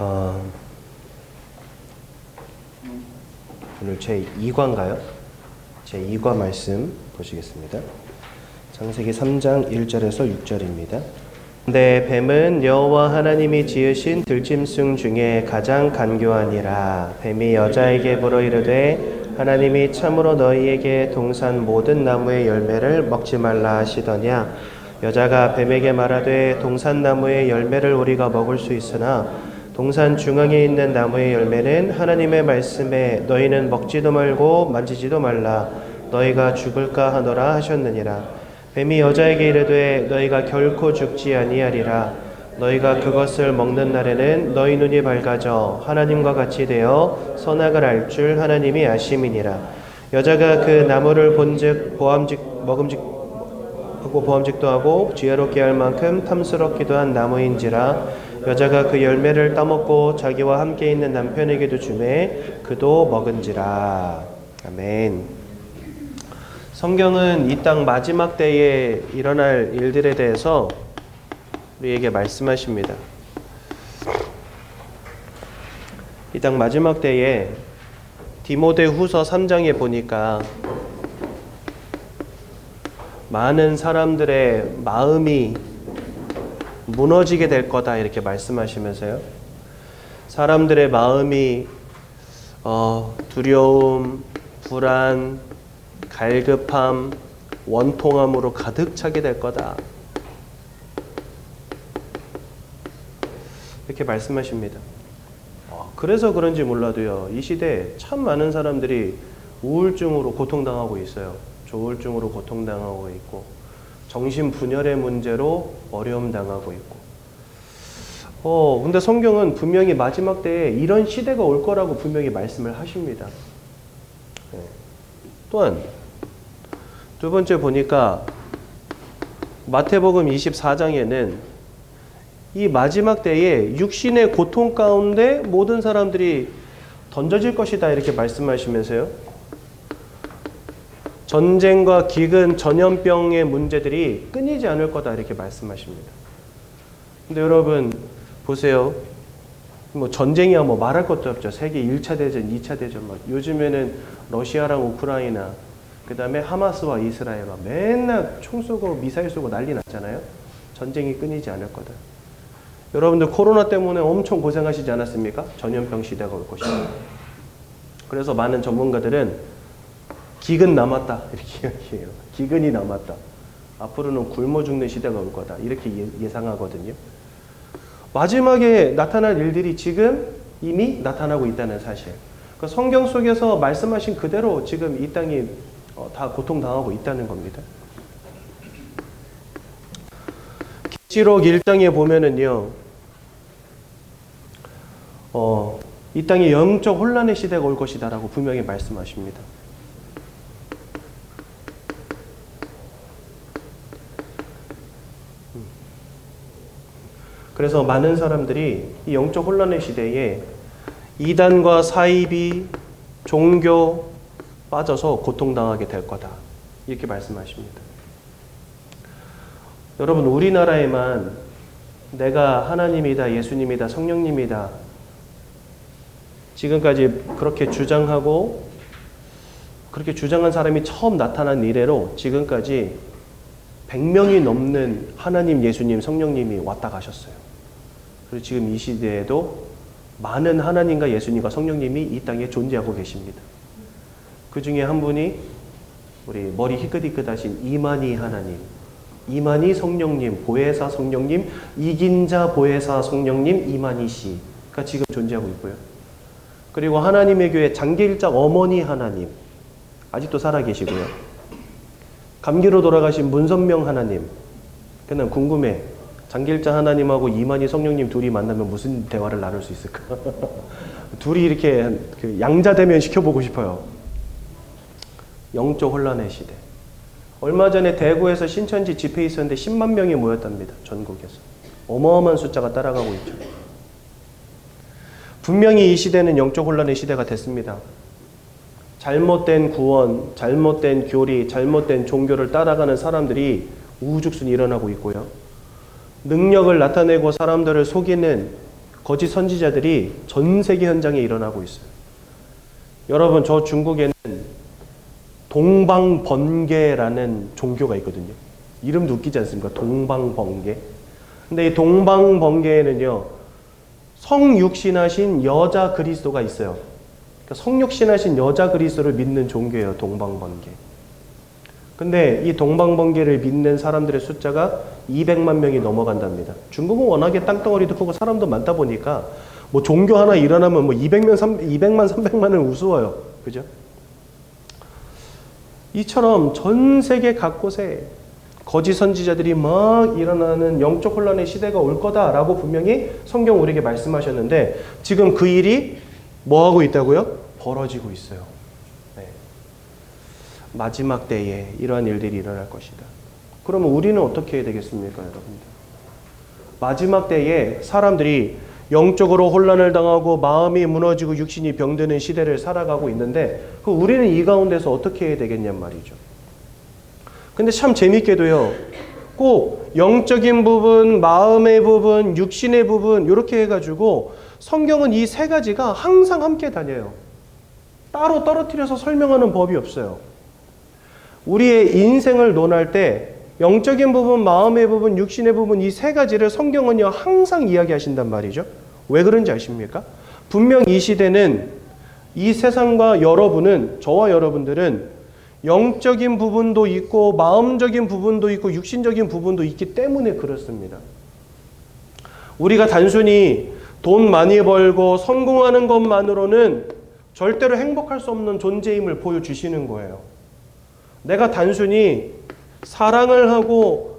오늘 제2과인가요? 제2과 말씀 보시겠습니다. 창세기 3장 1절에서 6절입니다. 근데 뱀은 여호와 하나님이 지으신 들짐승 중에 가장 간교하니라. 뱀이 여자에게 물어 이르되 하나님이 참으로 너희에게 동산 모든 나무의 열매를 먹지 말라 하시더냐. 여자가 뱀에게 말하되 동산 나무의 열매를 우리가 먹을 수 있으나 동산 중앙에 있는 나무의 열매는 하나님의 말씀에 너희는 먹지도 말고 만지지도 말라 너희가 죽을까 하노라 하셨느니라. 뱀이 여자에게 이르되 너희가 결코 죽지 아니하리라. 너희가 그것을 먹는 날에는 너희 눈이 밝아져 하나님과 같이 되어 선악을 알 줄 하나님이 아심이니라. 여자가 그 나무를 본즉 먹음직하고 보암직도 하고 지혜롭게 할 만큼 탐스럽기도 한 나무인지라. 여자가 그 열매를 따먹고 자기와 함께 있는 남편에게도 주매 그도 먹은지라. 아멘. 성경은 이 땅 마지막 때에 일어날 일들에 대해서 우리에게 말씀하십니다. 이 땅 마지막 때에 디모데후서 3장에 보니까 많은 사람들의 마음이 무너지게 될 거다 이렇게 말씀하시면서요. 사람들의 마음이 두려움, 불안, 갈급함, 원통함으로 가득 차게 될 거다. 이렇게 말씀하십니다. 그래서 그런지 몰라도요. 이 시대에 참 많은 사람들이 우울증으로 고통당하고 있어요. 조울증으로 고통당하고 있고 정신분열의 문제로 어려움 당하고 있고. 근데 성경은 분명히 마지막 때에 이런 시대가 올 거라고 분명히 말씀을 하십니다. 네. 또한 두 번째 보니까 마태복음 24장에는 이 마지막 때에 육신의 고통 가운데 모든 사람들이 던져질 것이다 이렇게 말씀하시면서요. 전쟁과 기근, 전염병의 문제들이 끊이지 않을 거다 이렇게 말씀하십니다. 근데 여러분 보세요. 전쟁이야 말할 것도 없죠. 세계 1차 대전, 2차 대전 요즘에는 러시아랑 우크라이나 그 다음에 하마스와 이스라엘 맨날 총 쏘고 미사일 쏘고 난리 났잖아요. 전쟁이 끊이지 않을 거다. 여러분들 코로나 때문에 엄청 고생하시지 않았습니까? 전염병 시대가 올 것이다. 그래서 많은 전문가들은 기근 남았다 이렇게 이야기해요. 기근이 남았다. 앞으로는 굶어 죽는 시대가 올 거다 이렇게 예상하거든요. 마지막에 나타날 일들이 지금 이미 나타나고 있다는 사실. 그 성경 속에서 말씀하신 그대로 지금 이 땅이 다 고통당하고 있다는 겁니다. 계시록 1장에 보면은요, 이 땅에 영적 혼란의 시대가 올 것이다라고 분명히 말씀하십니다. 그래서 많은 사람들이 이 영적 혼란의 시대에 이단과 사이비, 종교 빠져서 고통당하게 될 거다. 이렇게 말씀하십니다. 여러분, 우리나라에만 내가 하나님이다, 예수님이다, 성령님이다 지금까지 그렇게 주장하고 그렇게 주장한 사람이 처음 나타난 이래로 지금까지 100명이 넘는 하나님, 예수님, 성령님이 왔다 가셨어요. 그리고 지금 이 시대에도 많은 하나님과 예수님과 성령님이 이 땅에 존재하고 계십니다. 그 중에 한 분이 우리 머리 희끗희끗하신 이만희 하나님, 이만희 성령님, 보혜사 성령님, 이긴 자 보혜사 성령님 이만희 씨가 지금 존재하고 있고요. 그리고 하나님의 교회 장길장 어머니 하나님 아직도 살아계시고요. 감기로 돌아가신 문선명 하나님. 그냥 궁금해. 장길장 하나님하고 이만희 성령님 둘이 만나면 무슨 대화를 나눌 수 있을까? 둘이 이렇게 양자대면 시켜보고 싶어요. 영적 혼란의 시대. 얼마 전에 대구에서 신천지 집회 있었는데 10만 명이 모였답니다. 전국에서. 어마어마한 숫자가 따라가고 있죠. 분명히 이 시대는 영적 혼란의 시대가 됐습니다. 잘못된 구원, 잘못된 교리, 잘못된 종교를 따라가는 사람들이 우후죽순 일어나고 있고요. 능력을 나타내고 사람들을 속이는 거짓 선지자들이 전 세계 현장에 일어나고 있어요. 여러분, 저 중국에는 동방번개라는 종교가 있거든요. 이름도 웃기지 않습니까? 동방번개. 근데 이 동방번개에는요, 성육신하신 여자 그리스도가 있어요. 그러니까 성육신하신 여자 그리스도를 믿는 종교예요, 동방번개. 근데 이 동방번개를 믿는 사람들의 숫자가 200만 명이 넘어간답니다. 중국은 워낙에 땅덩어리도 크고 사람도 많다 보니까 뭐 종교 하나 일어나면 뭐 200만, 300만은 우스워요. 그죠? 이처럼 전 세계 각곳에 거짓 선지자들이 막 일어나는 영적 혼란의 시대가 올 거다라고 분명히 성경 우리에게 말씀하셨는데 지금 그 일이 뭐 하고 있다고요? 벌어지고 있어요. 네. 마지막 때에 이러한 일들이 일어날 것이다. 그러면 우리는 어떻게 해야 되겠습니까, 여러분들? 마지막 때에 사람들이 영적으로 혼란을 당하고 마음이 무너지고 육신이 병드는 시대를 살아가고 있는데 우리는 이 가운데서 어떻게 해야 되겠냔 말이죠. 근데 참 재밌게도요. 꼭 영적인 부분, 마음의 부분, 육신의 부분 이렇게 해가지고 성경은 이 세 가지가 항상 함께 다녀요. 따로 떨어뜨려서 설명하는 법이 없어요. 우리의 인생을 논할 때 영적인 부분, 마음의 부분, 육신의 부분 이 세 가지를 성경은요 항상 이야기하신단 말이죠. 왜 그런지 아십니까? 분명 이 시대는 이 세상과 여러분은 저와 여러분들은 영적인 부분도 있고 마음적인 부분도 있고 육신적인 부분도 있기 때문에 그렇습니다. 우리가 단순히 돈 많이 벌고 성공하는 것만으로는 절대로 행복할 수 없는 존재임을 보여주시는 거예요. 내가 단순히 사랑을 하고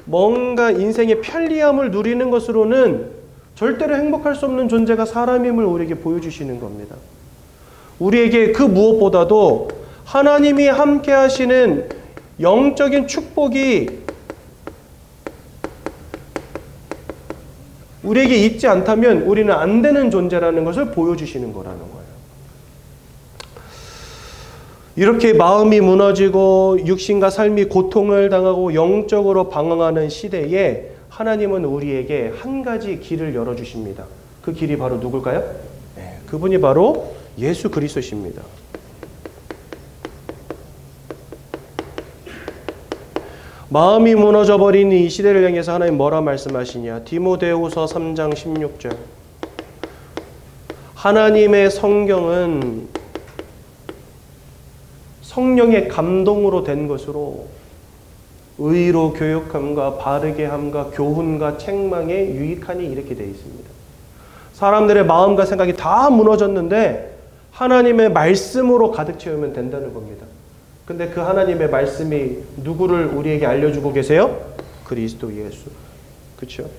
뭔가 인생의 편리함을 누리는 것으로는 절대로 행복할 수 없는 존재가 사람임을 우리에게 보여주시는 겁니다. 우리에게 그 무엇보다도 하나님이 함께 하시는 영적인 축복이 우리에게 있지 않다면 우리는 안 되는 존재라는 것을 보여주시는 거라는 거예요. 이렇게 마음이 무너지고 육신과 삶이 고통을 당하고 영적으로 방황하는 시대에 하나님은 우리에게 한 가지 길을 열어주십니다. 그 길이 바로 누굴까요? 네, 그분이 바로 예수 그리스도십니다. 마음이 무너져 버린 이 시대를 향해서 하나님 뭐라 말씀하시냐? 디모데후서 3장 16절. 하나님의 성경은 성령의 감동으로 된 것으로 의로 교육함과 바르게 함과 교훈과 책망에 유익하니 이렇게 되어 있습니다. 사람들의 마음과 생각이 다 무너졌는데 하나님의 말씀으로 가득 채우면 된다는 겁니다. 근데 그 하나님의 말씀이 누구를 우리에게 알려주고 계세요? 그리스도 예수. 그렇죠?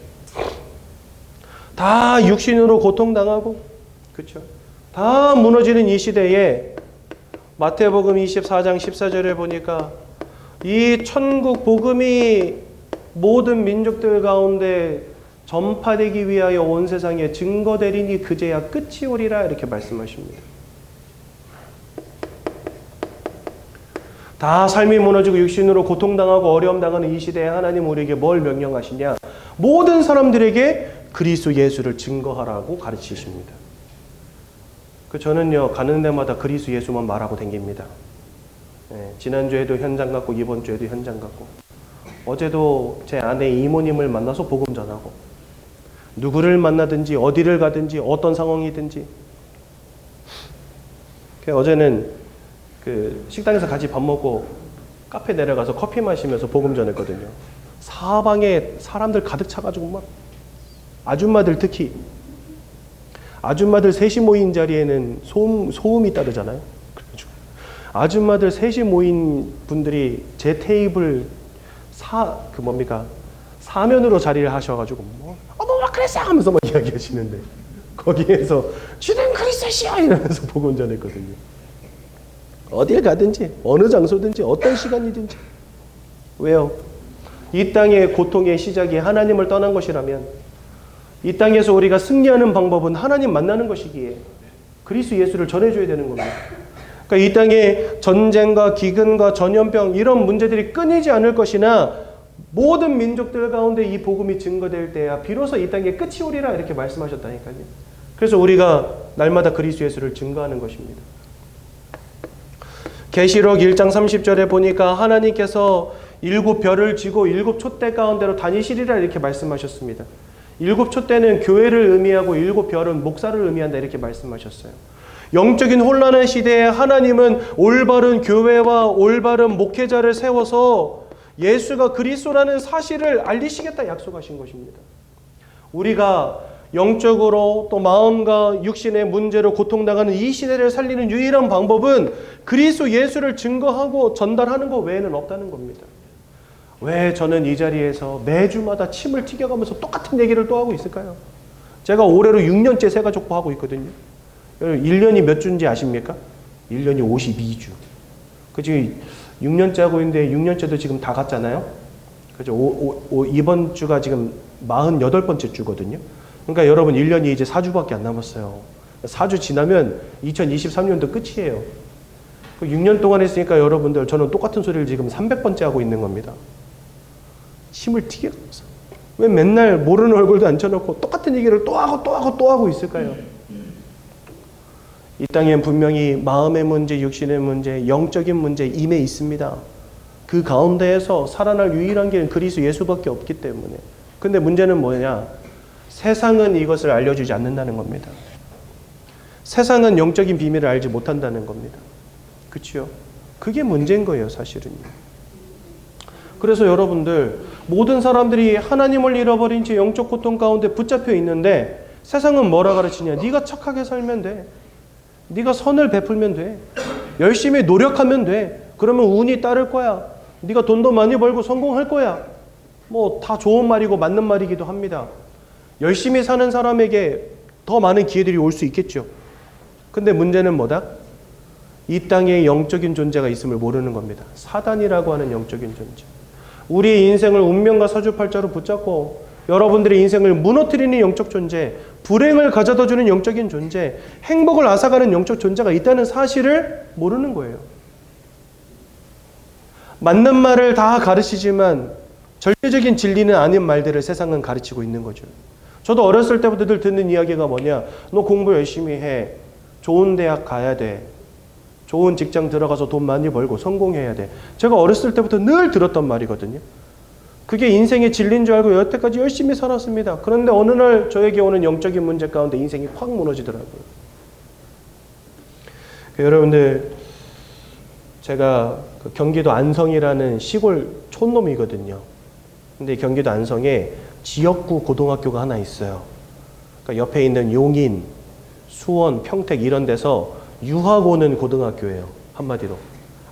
다 육신으로 고통당하고 그렇죠? 다 무너지는 이 시대에 마태복음 24장 14절에 보니까 이 천국 복음이 모든 민족들 가운데 전파되기 위하여 온 세상에 증거되리니 그제야 끝이 오리라 이렇게 말씀하십니다. 다 삶이 무너지고 육신으로 고통당하고 어려움당하는 이 시대에 하나님 우리에게 뭘 명령하시냐? 모든 사람들에게 그리스도 예수를 증거하라고 가르치십니다. 저는요 가는 데마다 그리스도 예수만 말하고 다닙니다. 네, 지난주에도 현장 갔고 이번 주에도 현장 갔고 어제도 제 아내 이모님을 만나서 복음 전하고 누구를 만나든지 어디를 가든지 어떤 상황이든지 어제는 그 식당에서 같이 밥 먹고 카페 내려가서 커피 마시면서 복음 전했거든요. 사방에 사람들 가득 차가지고 막 아줌마들 특히 아줌마들 셋이 모인 자리에는 소음이 따르잖아요. 그래가지고 아줌마들 셋이 모인 분들이 제 테이블 사면으로 자리를 하셔가지고 어머 그랬어 하면서 막 이야기하시는데 거기에서 주는 그리스도시야 이러면서 복음 전했거든요. 어딜 가든지 어느 장소든지 어떤 시간이든지. 왜요? 이 땅의 고통의 시작이 하나님을 떠난 것이라면 이 땅에서 우리가 승리하는 방법은 하나님 만나는 것이기에 그리스도 예수를 전해줘야 되는 겁니다. 그러니까 이 땅에 전쟁과 기근과 전염병 이런 문제들이 끊이지 않을 것이나 모든 민족들 가운데 이 복음이 증거될 때야 비로소 이 땅에 끝이 오리라 이렇게 말씀하셨다니까요. 그래서 우리가 날마다 그리스도 예수를 증거하는 것입니다. 계시록 1장 30절에 보니까 하나님께서 7별을 쥐고 7촛대 가운데로 다니시리라 이렇게 말씀하셨습니다. 7촛대는 교회를 의미하고 7별은 목사를 의미한다 이렇게 말씀하셨어요. 영적인 혼란의 시대에 하나님은 올바른 교회와 올바른 목회자를 세워서 예수가 그리스도라는 사실을 알리시겠다 약속하신 것입니다. 우리가 영적으로 또 마음과 육신의 문제로 고통당하는 이 시대를 살리는 유일한 방법은 그리스도 예수를 증거하고 전달하는 것 외에는 없다는 겁니다. 왜 저는 이 자리에서 매주마다 침을 튀겨가면서 똑같은 얘기를 또 하고 있을까요? 제가 올해로 6년째 새가족부 하고 있거든요. 1년이 몇 주인지 아십니까? 1년이 52주. 지금 6년째 하고 있는데 6년째도 지금 다 갔잖아요. 그죠? 이번 주가 지금 48번째 주거든요. 그러니까 여러분 1년이 이제 4주밖에 안 남았어요. 4주 지나면 2023년도 끝이에요. 6년 동안 했으니까 여러분들 저는 똑같은 소리를 지금 300번째 하고 있는 겁니다. 침을 튀겨가면서. 왜 맨날 모르는 얼굴도 앉혀놓고 똑같은 얘기를 또 하고 또 하고 또 하고 있을까요? 이 땅엔 분명히 마음의 문제, 육신의 문제, 영적인 문제 임해 있습니다. 그 가운데에서 살아날 유일한 길은 그리스도 예수밖에 없기 때문에. 근데 문제는 뭐냐? 세상은 이것을 알려주지 않는다는 겁니다. 세상은 영적인 비밀을 알지 못한다는 겁니다. 그렇죠? 그게 문제인 거예요, 사실은요. 그래서 여러분들 모든 사람들이 하나님을 잃어버린 채 영적 고통 가운데 붙잡혀 있는데 세상은 뭐라 가르치냐? 네가 착하게 살면 돼. 네가 선을 베풀면 돼. 열심히 노력하면 돼. 그러면 운이 따를 거야. 네가 돈도 많이 벌고 성공할 거야. 뭐 다 좋은 말이고 맞는 말이기도 합니다. 열심히 사는 사람에게 더 많은 기회들이 올 수 있겠죠. 근데 문제는 뭐다? 이 땅에 영적인 존재가 있음을 모르는 겁니다. 사단이라고 하는 영적인 존재. 우리의 인생을 운명과 사주팔자로 붙잡고 여러분들의 인생을 무너뜨리는 영적 존재, 불행을 가져다주는 영적인 존재, 행복을 앗아가는 영적 존재가 있다는 사실을 모르는 거예요. 맞는 말을 다 가르치지만 절대적인 진리는 아닌 말들을 세상은 가르치고 있는 거죠. 저도 어렸을 때부터 늘 듣는 이야기가 뭐냐? 너 공부 열심히 해. 좋은 대학 가야 돼. 좋은 직장 들어가서 돈 많이 벌고 성공해야 돼. 제가 어렸을 때부터 늘 들었던 말이거든요. 그게 인생의 진리인 줄 알고 여태까지 열심히 살았습니다. 그런데 어느 날 저에게 오는 영적인 문제 가운데 인생이 확 무너지더라고요. 여러분들, 제가 경기도 안성이라는 시골 촌놈이거든요. 근데 경기도 안성에 지역구 고등학교가 하나 있어요. 그러니까 옆에 있는 용인, 수원, 평택 이런 데서 유학 오는 고등학교예요. 한마디로.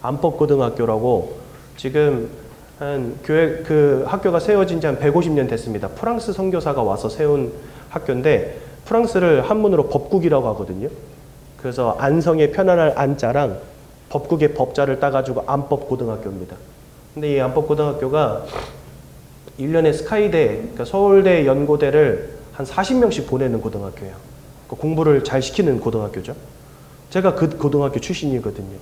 안법고등학교라고 지금 그 학교가 세워진 지 한 150년 됐습니다. 프랑스 선교사가 와서 세운 학교인데 프랑스를 한문으로 법국이라고 하거든요. 그래서 안성의 편안할 안자랑 법국의 법자를 따가지고 안법고등학교입니다. 근데 이 안법고등학교가 1년에 스카이대, 그러니까 서울대 연고대를 한 40명씩 보내는 고등학교예요. 그러니까 공부를 잘 시키는 고등학교죠. 제가 그 고등학교 출신이거든요.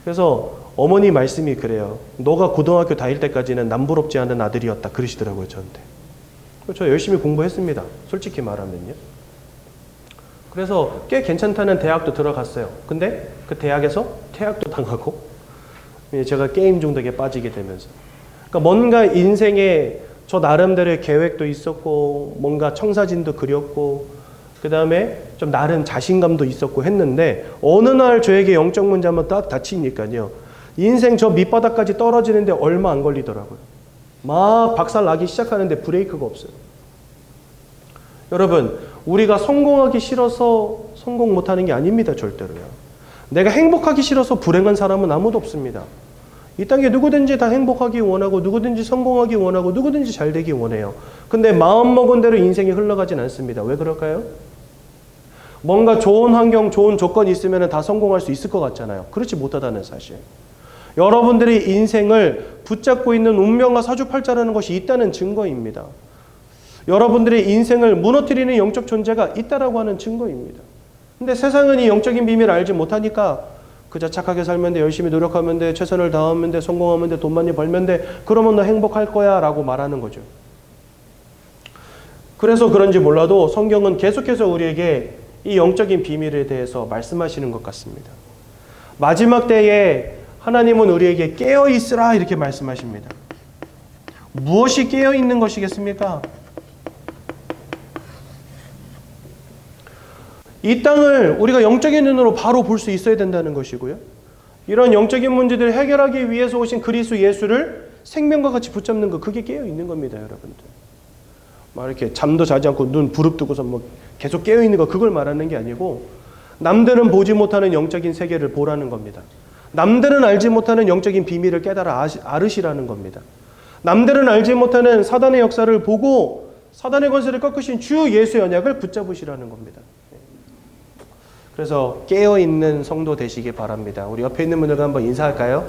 그래서 어머니 말씀이 그래요. 너가 고등학교 다닐 때까지는 남부럽지 않은 아들이었다. 그러시더라고요, 저한테. 저 열심히 공부했습니다. 솔직히 말하면요. 그래서 꽤 괜찮다는 대학도 들어갔어요. 근데 그 대학에서 퇴학도 당하고 제가 게임 중독에 빠지게 되면서 그러니까 뭔가 인생에 저 나름대로의 계획도 있었고 뭔가 청사진도 그렸고 그 다음에 좀 나름 자신감도 있었고 했는데 어느 날 저에게 영적 문제 한번 딱 닥치니까요. 인생 저 밑바닥까지 떨어지는데 얼마 안 걸리더라고요. 막 박살 나기 시작하는데 브레이크가 없어요. 여러분, 우리가 성공하기 싫어서 성공 못하는 게 아닙니다. 절대로요. 내가 행복하기 싫어서 불행한 사람은 아무도 없습니다. 이 땅에 누구든지 다 행복하기 원하고 누구든지 성공하기 원하고 누구든지 잘 되기 원해요. 근데 마음먹은 대로 인생이 흘러가진 않습니다. 왜 그럴까요? 뭔가 좋은 환경, 좋은 조건이 있으면 다 성공할 수 있을 것 같잖아요. 그렇지 못하다는 사실. 여러분들이 인생을 붙잡고 있는 운명과 사주팔자라는 것이 있다는 증거입니다. 여러분들의 인생을 무너뜨리는 영적 존재가 있다라고 하는 증거입니다. 근데 세상은 이 영적인 비밀을 알지 못하니까 그저 착하게 살면 돼, 열심히 노력하면 돼, 최선을 다하면 돼, 성공하면 돼, 돈 많이 벌면 돼, 그러면 너 행복할 거야 라고 말하는 거죠. 그래서 그런지 몰라도 성경은 계속해서 우리에게 이 영적인 비밀에 대해서 말씀하시는 것 같습니다. 마지막 때에 하나님은 우리에게 깨어있으라 이렇게 말씀하십니다. 무엇이 깨어있는 것이겠습니까? 이 땅을 우리가 영적인 눈으로 바로 볼 수 있어야 된다는 것이고요. 이런 영적인 문제들을 해결하기 위해서 오신 그리스도 예수를 생명과 같이 붙잡는 것, 그게 깨어있는 겁니다, 여러분들. 막 이렇게 잠도 자지 않고 눈 부릅뜨고서 뭐 계속 깨어있는 거, 그걸 말하는 게 아니고 남들은 보지 못하는 영적인 세계를 보라는 겁니다. 남들은 알지 못하는 영적인 비밀을 깨달아 알으시라는 겁니다. 남들은 알지 못하는 사단의 역사를 보고 사단의 권세를 꺾으신 주 예수의 언약을 붙잡으시라는 겁니다. 그래서 깨어있는 성도 되시기 바랍니다. 우리 옆에 있는 분들과 한번 인사할까요?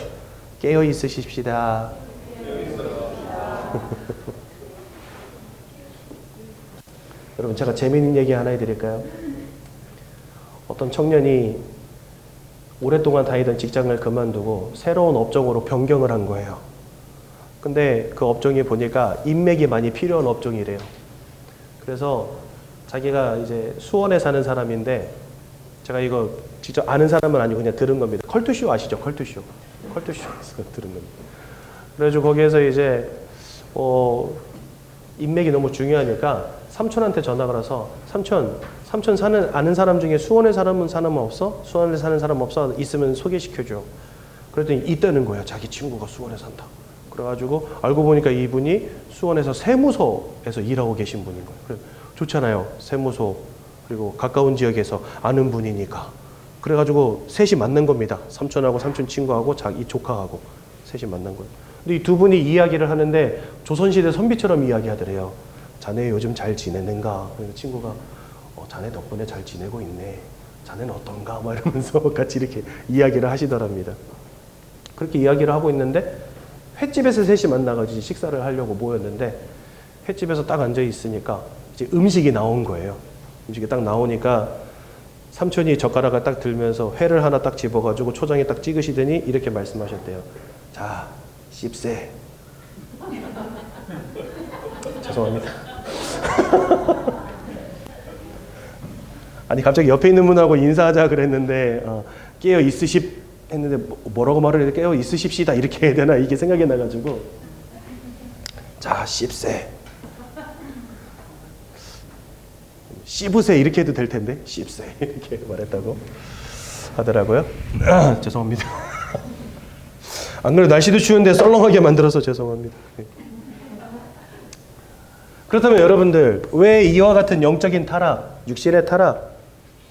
깨어있으십시다. 여러분, 제가 재미있는 얘기 하나 해드릴까요? 어떤 청년이 오랫동안 다니던 직장을 그만두고 새로운 업종으로 변경을 한 거예요. 근데 그 업종이 보니까 인맥이 많이 필요한 업종이래요. 그래서 자기가 이제 수원에 사는 사람인데, 제가 이거 직접 아는 사람은 아니고 그냥 들은 겁니다. 컬투쇼 아시죠? 컬투쇼에서 들은 겁니다. 그래가지고 거기에서 이제 인맥이 너무 중요하니까 삼촌한테 전화가 와서 삼촌 아는 사람 중에 수원에 사는 사람 없어? 수원에 사는 사람 없어? 있으면 소개시켜줘. 그랬더니 있다는 거예요. 자기 친구가 수원에 산다. 그래가지고 알고 보니까 이분이 수원에서 세무서에서 일하고 계신 분인 거예요. 그래, 좋잖아요. 세무소. 그리고 가까운 지역에서 아는 분이니까. 그래가지고 셋이 만난 겁니다. 삼촌하고 삼촌 친구하고 자기 조카하고 셋이 만난 거예요. 근데 이 두 분이 이야기를 하는데 조선시대 선비처럼 이야기하더래요. 자네 요즘 잘 지내는가? 그래서 친구가 자네 덕분에 잘 지내고 있네. 자네는 어떤가? 막 이러면서 같이 이렇게 이야기를 하시더랍니다. 그렇게 이야기를 하고 있는데 횟집에서 셋이 만나가지고 식사를 하려고 모였는데 횟집에서 딱 앉아 있으니까 이제 음식이 나온 거예요. 음식이 딱 나오니까 삼촌이 젓가락을 딱 들면서 회를 하나 딱 집어가지고 초장에 딱 찍으시더니 이렇게 말씀하셨대요. 자, 씹세. 죄송합니다. 아니 갑자기 옆에 있는 분하고 인사하자 그랬는데 깨어 있으십 했는데 뭐라고 말을 해야 깨어 있으십시다 이렇게 해야 되나 이게 생각이 나가지고 자, 씹세. 씹으세 이렇게 해도 될 텐데 씹세 이렇게 말했다고 하더라고요. 죄송합니다. 안 그래도 날씨도 추운데 썰렁하게 만들어서 죄송합니다. 그렇다면 여러분들 왜 이와 같은 영적인 타락, 육신의 타락,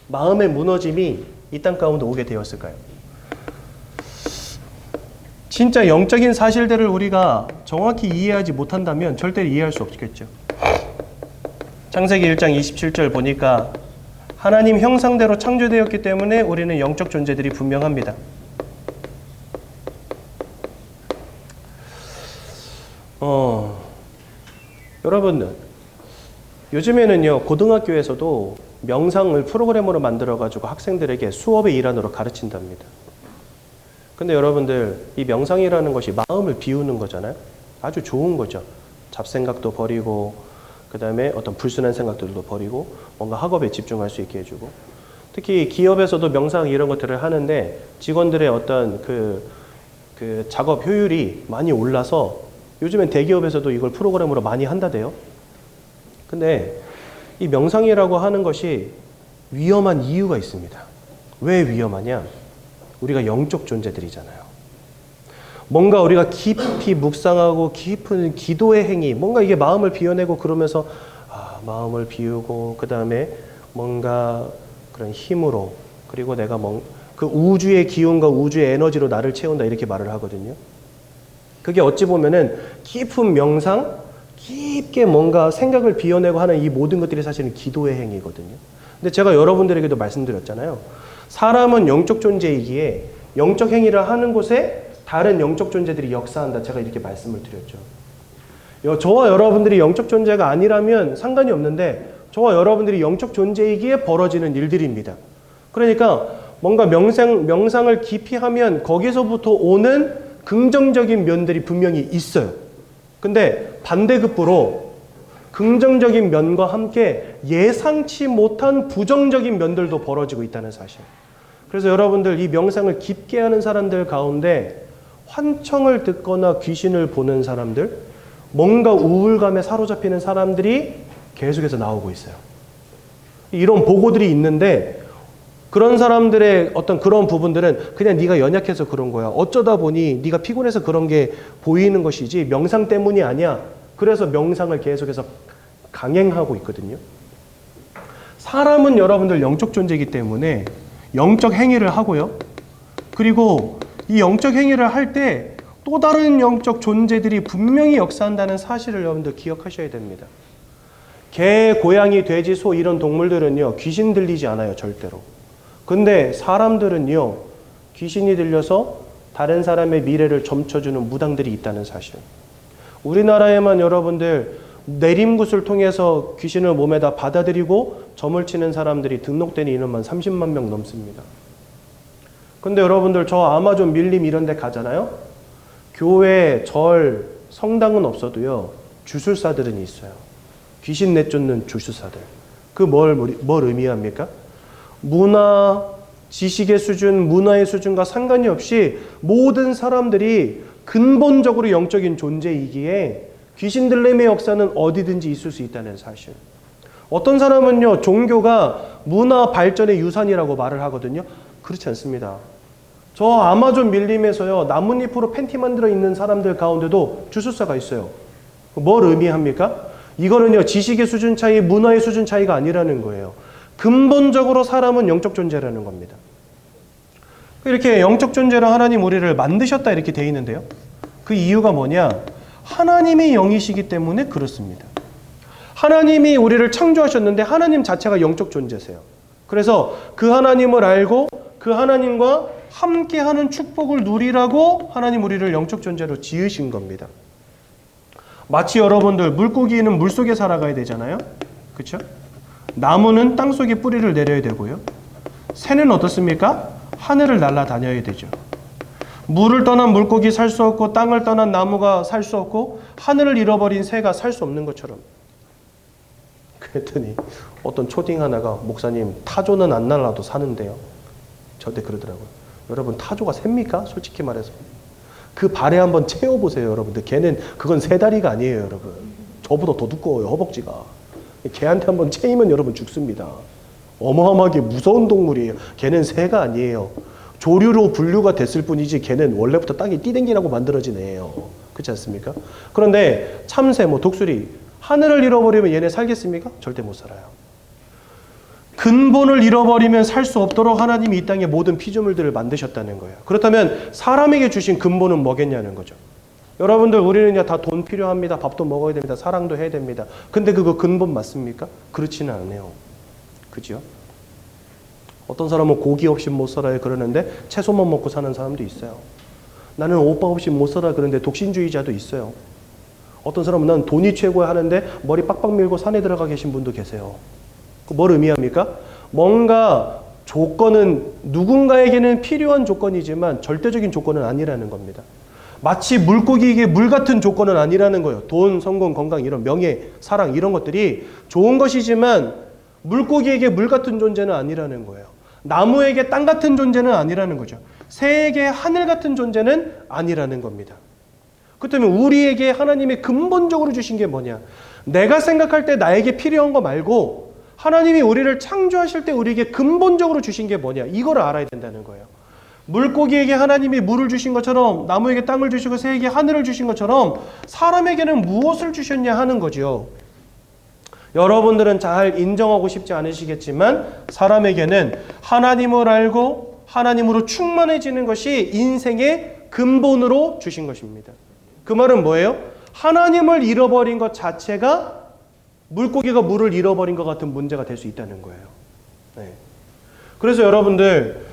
마음의 무너짐이 이 땅 가운데 오게 되었을까요? 진짜 영적인 사실들을 우리가 정확히 이해하지 못한다면 절대 이해할 수 없겠죠. 창세기 1장 27절 보니까 하나님 형상대로 창조되었기 때문에 우리는 영적 존재들이 분명합니다. 여러분, 요즘에는요 고등학교에서도 명상을 프로그램으로 만들어가지고 학생들에게 수업의 일환으로 가르친답니다. 근데 여러분들 이 명상이라는 것이 마음을 비우는 거잖아요. 아주 좋은 거죠. 잡생각도 버리고 그 다음에 어떤 불순한 생각들도 버리고 뭔가 학업에 집중할 수 있게 해주고, 특히 기업에서도 명상 이런 것들을 하는데 직원들의 어떤 그 작업 효율이 많이 올라서 요즘엔 대기업에서도 이걸 프로그램으로 많이 한다대요. 근데 이 명상이라고 하는 것이 위험한 이유가 있습니다. 왜 위험하냐? 우리가 영적 존재들이잖아요. 뭔가 우리가 깊이 묵상하고 깊은 기도의 행위, 뭔가 이게 마음을 비워내고 그러면서 마음을 비우고 그 다음에 뭔가 그런 힘으로, 그리고 내가 그 우주의 기운과 우주의 에너지로 나를 채운다 이렇게 말을 하거든요. 그게 어찌 보면은 깊은 명상, 깊게 뭔가 생각을 비워내고 하는 이 모든 것들이 사실은 기도의 행위거든요. 근데 제가 여러분들에게도 말씀드렸잖아요. 사람은 영적 존재이기에 영적 행위를 하는 곳에 다른 영적 존재들이 역사한다. 제가 이렇게 말씀을 드렸죠. 저와 여러분들이 영적 존재가 아니라면 상관이 없는데 저와 여러분들이 영적 존재이기에 벌어지는 일들입니다. 그러니까 뭔가 명상을 깊이 하면 거기서부터 오는 긍정적인 면들이 분명히 있어요. 근데 반대급부로 긍정적인 면과 함께 예상치 못한 부정적인 면들도 벌어지고 있다는 사실. 그래서 여러분들 이 명상을 깊게 하는 사람들 가운데 환청을 듣거나 귀신을 보는 사람들, 뭔가 우울감에 사로잡히는 사람들이 계속해서 나오고 있어요. 이런 보고들이 있는데 그런 사람들의 어떤 그런 부분들은 그냥 네가 연약해서 그런 거야. 어쩌다 보니 네가 피곤해서 그런 게 보이는 것이지 명상 때문이 아니야. 그래서 명상을 계속해서 강행하고 있거든요. 사람은 여러분들 영적 존재이기 때문에 영적 행위를 하고요. 그리고 이 영적 행위를 할 때 또 다른 영적 존재들이 분명히 역사한다는 사실을 여러분들 기억하셔야 됩니다. 개, 고양이, 돼지, 소 이런 동물들은요. 귀신 들리지 않아요. 절대로. 근데 사람들은요. 귀신이 들려서 다른 사람의 미래를 점쳐주는 무당들이 있다는 사실. 우리나라에만 여러분들 내림굿을 통해서 귀신을 몸에다 받아들이고 점을 치는 사람들이 등록된 인원만 30만 명 넘습니다. 근데 여러분들 저 아마존 밀림 이런 데 가잖아요. 교회, 절, 성당은 없어도요. 주술사들은 있어요. 귀신 내쫓는 주술사들. 그 뭘 의미합니까? 문화, 지식의 수준, 문화의 수준과 상관이 없이 모든 사람들이 근본적으로 영적인 존재이기에 귀신 들림의 역사는 어디든지 있을 수 있다는 사실. 어떤 사람은요, 종교가 문화 발전의 유산이라고 말을 하거든요. 그렇지 않습니다. 저 아마존 밀림에서요, 나뭇잎으로 팬티 만들어 있는 사람들 가운데도 주술사가 있어요. 뭘 의미합니까? 이거는요, 지식의 수준 차이, 문화의 수준 차이가 아니라는 거예요. 근본적으로 사람은 영적 존재라는 겁니다. 이렇게 영적 존재로 하나님 우리를 만드셨다 이렇게 돼 있는데요. 그 이유가 뭐냐? 하나님이 영이시기 때문에 그렇습니다. 하나님이 우리를 창조하셨는데 하나님 자체가 영적 존재세요. 그래서 그 하나님을 알고 그 하나님과 함께하는 축복을 누리라고 하나님 우리를 영적 존재로 지으신 겁니다. 마치 여러분들 물고기는 물속에 살아가야 되잖아요. 그렇죠? 나무는 땅속에 뿌리를 내려야 되고요. 새는 어떻습니까? 하늘을 날아다녀야 되죠. 물을 떠난 물고기 살 수 없고 땅을 떠난 나무가 살 수 없고 하늘을 잃어버린 새가 살 수 없는 것처럼. 그랬더니 어떤 초딩 하나가 목사님 타조는 안 날아도 사는데요. 저한테 그러더라고요. 여러분 타조가 셉니까? 솔직히 말해서. 그 발에 한번 채워보세요 여러분들. 걔는 그건 세 다리가 아니에요 여러분. 저보다 더 두꺼워요 허벅지가. 걔한테 한번 채이면 여러분 죽습니다. 어마어마하게 무서운 동물이에요. 걔는 새가 아니에요. 조류로 분류가 됐을 뿐이지 걔는 원래부터 땅에 뛰댕기라고 만들어진 애예요. 그렇지 않습니까? 그런데 참새, 독수리 하늘을 잃어버리면 얘네 살겠습니까? 절대 못 살아요. 근본을 잃어버리면 살 수 없도록 하나님이 이 땅에 모든 피조물들을 만드셨다는 거예요. 그렇다면 사람에게 주신 근본은 뭐겠냐는 거죠. 여러분들 우리는 다 돈 필요합니다. 밥도 먹어야 됩니다. 사랑도 해야 됩니다. 근데 그거 근본 맞습니까? 그렇지는 않아요. 그죠? 어떤 사람은 고기 없이 못 살아요 그러는데 채소만 먹고 사는 사람도 있어요. 나는 오빠 없이 못 살아 그러는데 독신주의자도 있어요. 어떤 사람은 난 돈이 최고야 하는데 머리 빡빡 밀고 산에 들어가 계신 분도 계세요. 뭘 의미합니까? 뭔가 조건은 누군가에게는 필요한 조건이지만 절대적인 조건은 아니라는 겁니다. 마치 물고기에게 물 같은 조건은 아니라는 거예요. 돈, 성공, 건강, 이런 명예, 사랑 이런 것들이 좋은 것이지만 물고기에게 물 같은 존재는 아니라는 거예요. 나무에게 땅 같은 존재는 아니라는 거죠. 새에게 하늘 같은 존재는 아니라는 겁니다. 그렇다면 우리에게 하나님이 근본적으로 주신 게 뭐냐? 내가 생각할 때 나에게 필요한 거 말고 하나님이 우리를 창조하실 때 우리에게 근본적으로 주신 게 뭐냐? 이거를 알아야 된다는 거예요. 물고기에게 하나님이 물을 주신 것처럼 나무에게 땅을 주시고 새에게 하늘을 주신 것처럼 사람에게는 무엇을 주셨냐 하는 거죠. 여러분들은 잘 인정하고 싶지 않으시겠지만 사람에게는 하나님을 알고 하나님으로 충만해지는 것이 인생의 근본으로 주신 것입니다. 그 말은 뭐예요? 하나님을 잃어버린 것 자체가 물고기가 물을 잃어버린 것 같은 문제가 될 수 있다는 거예요. 네. 그래서 여러분들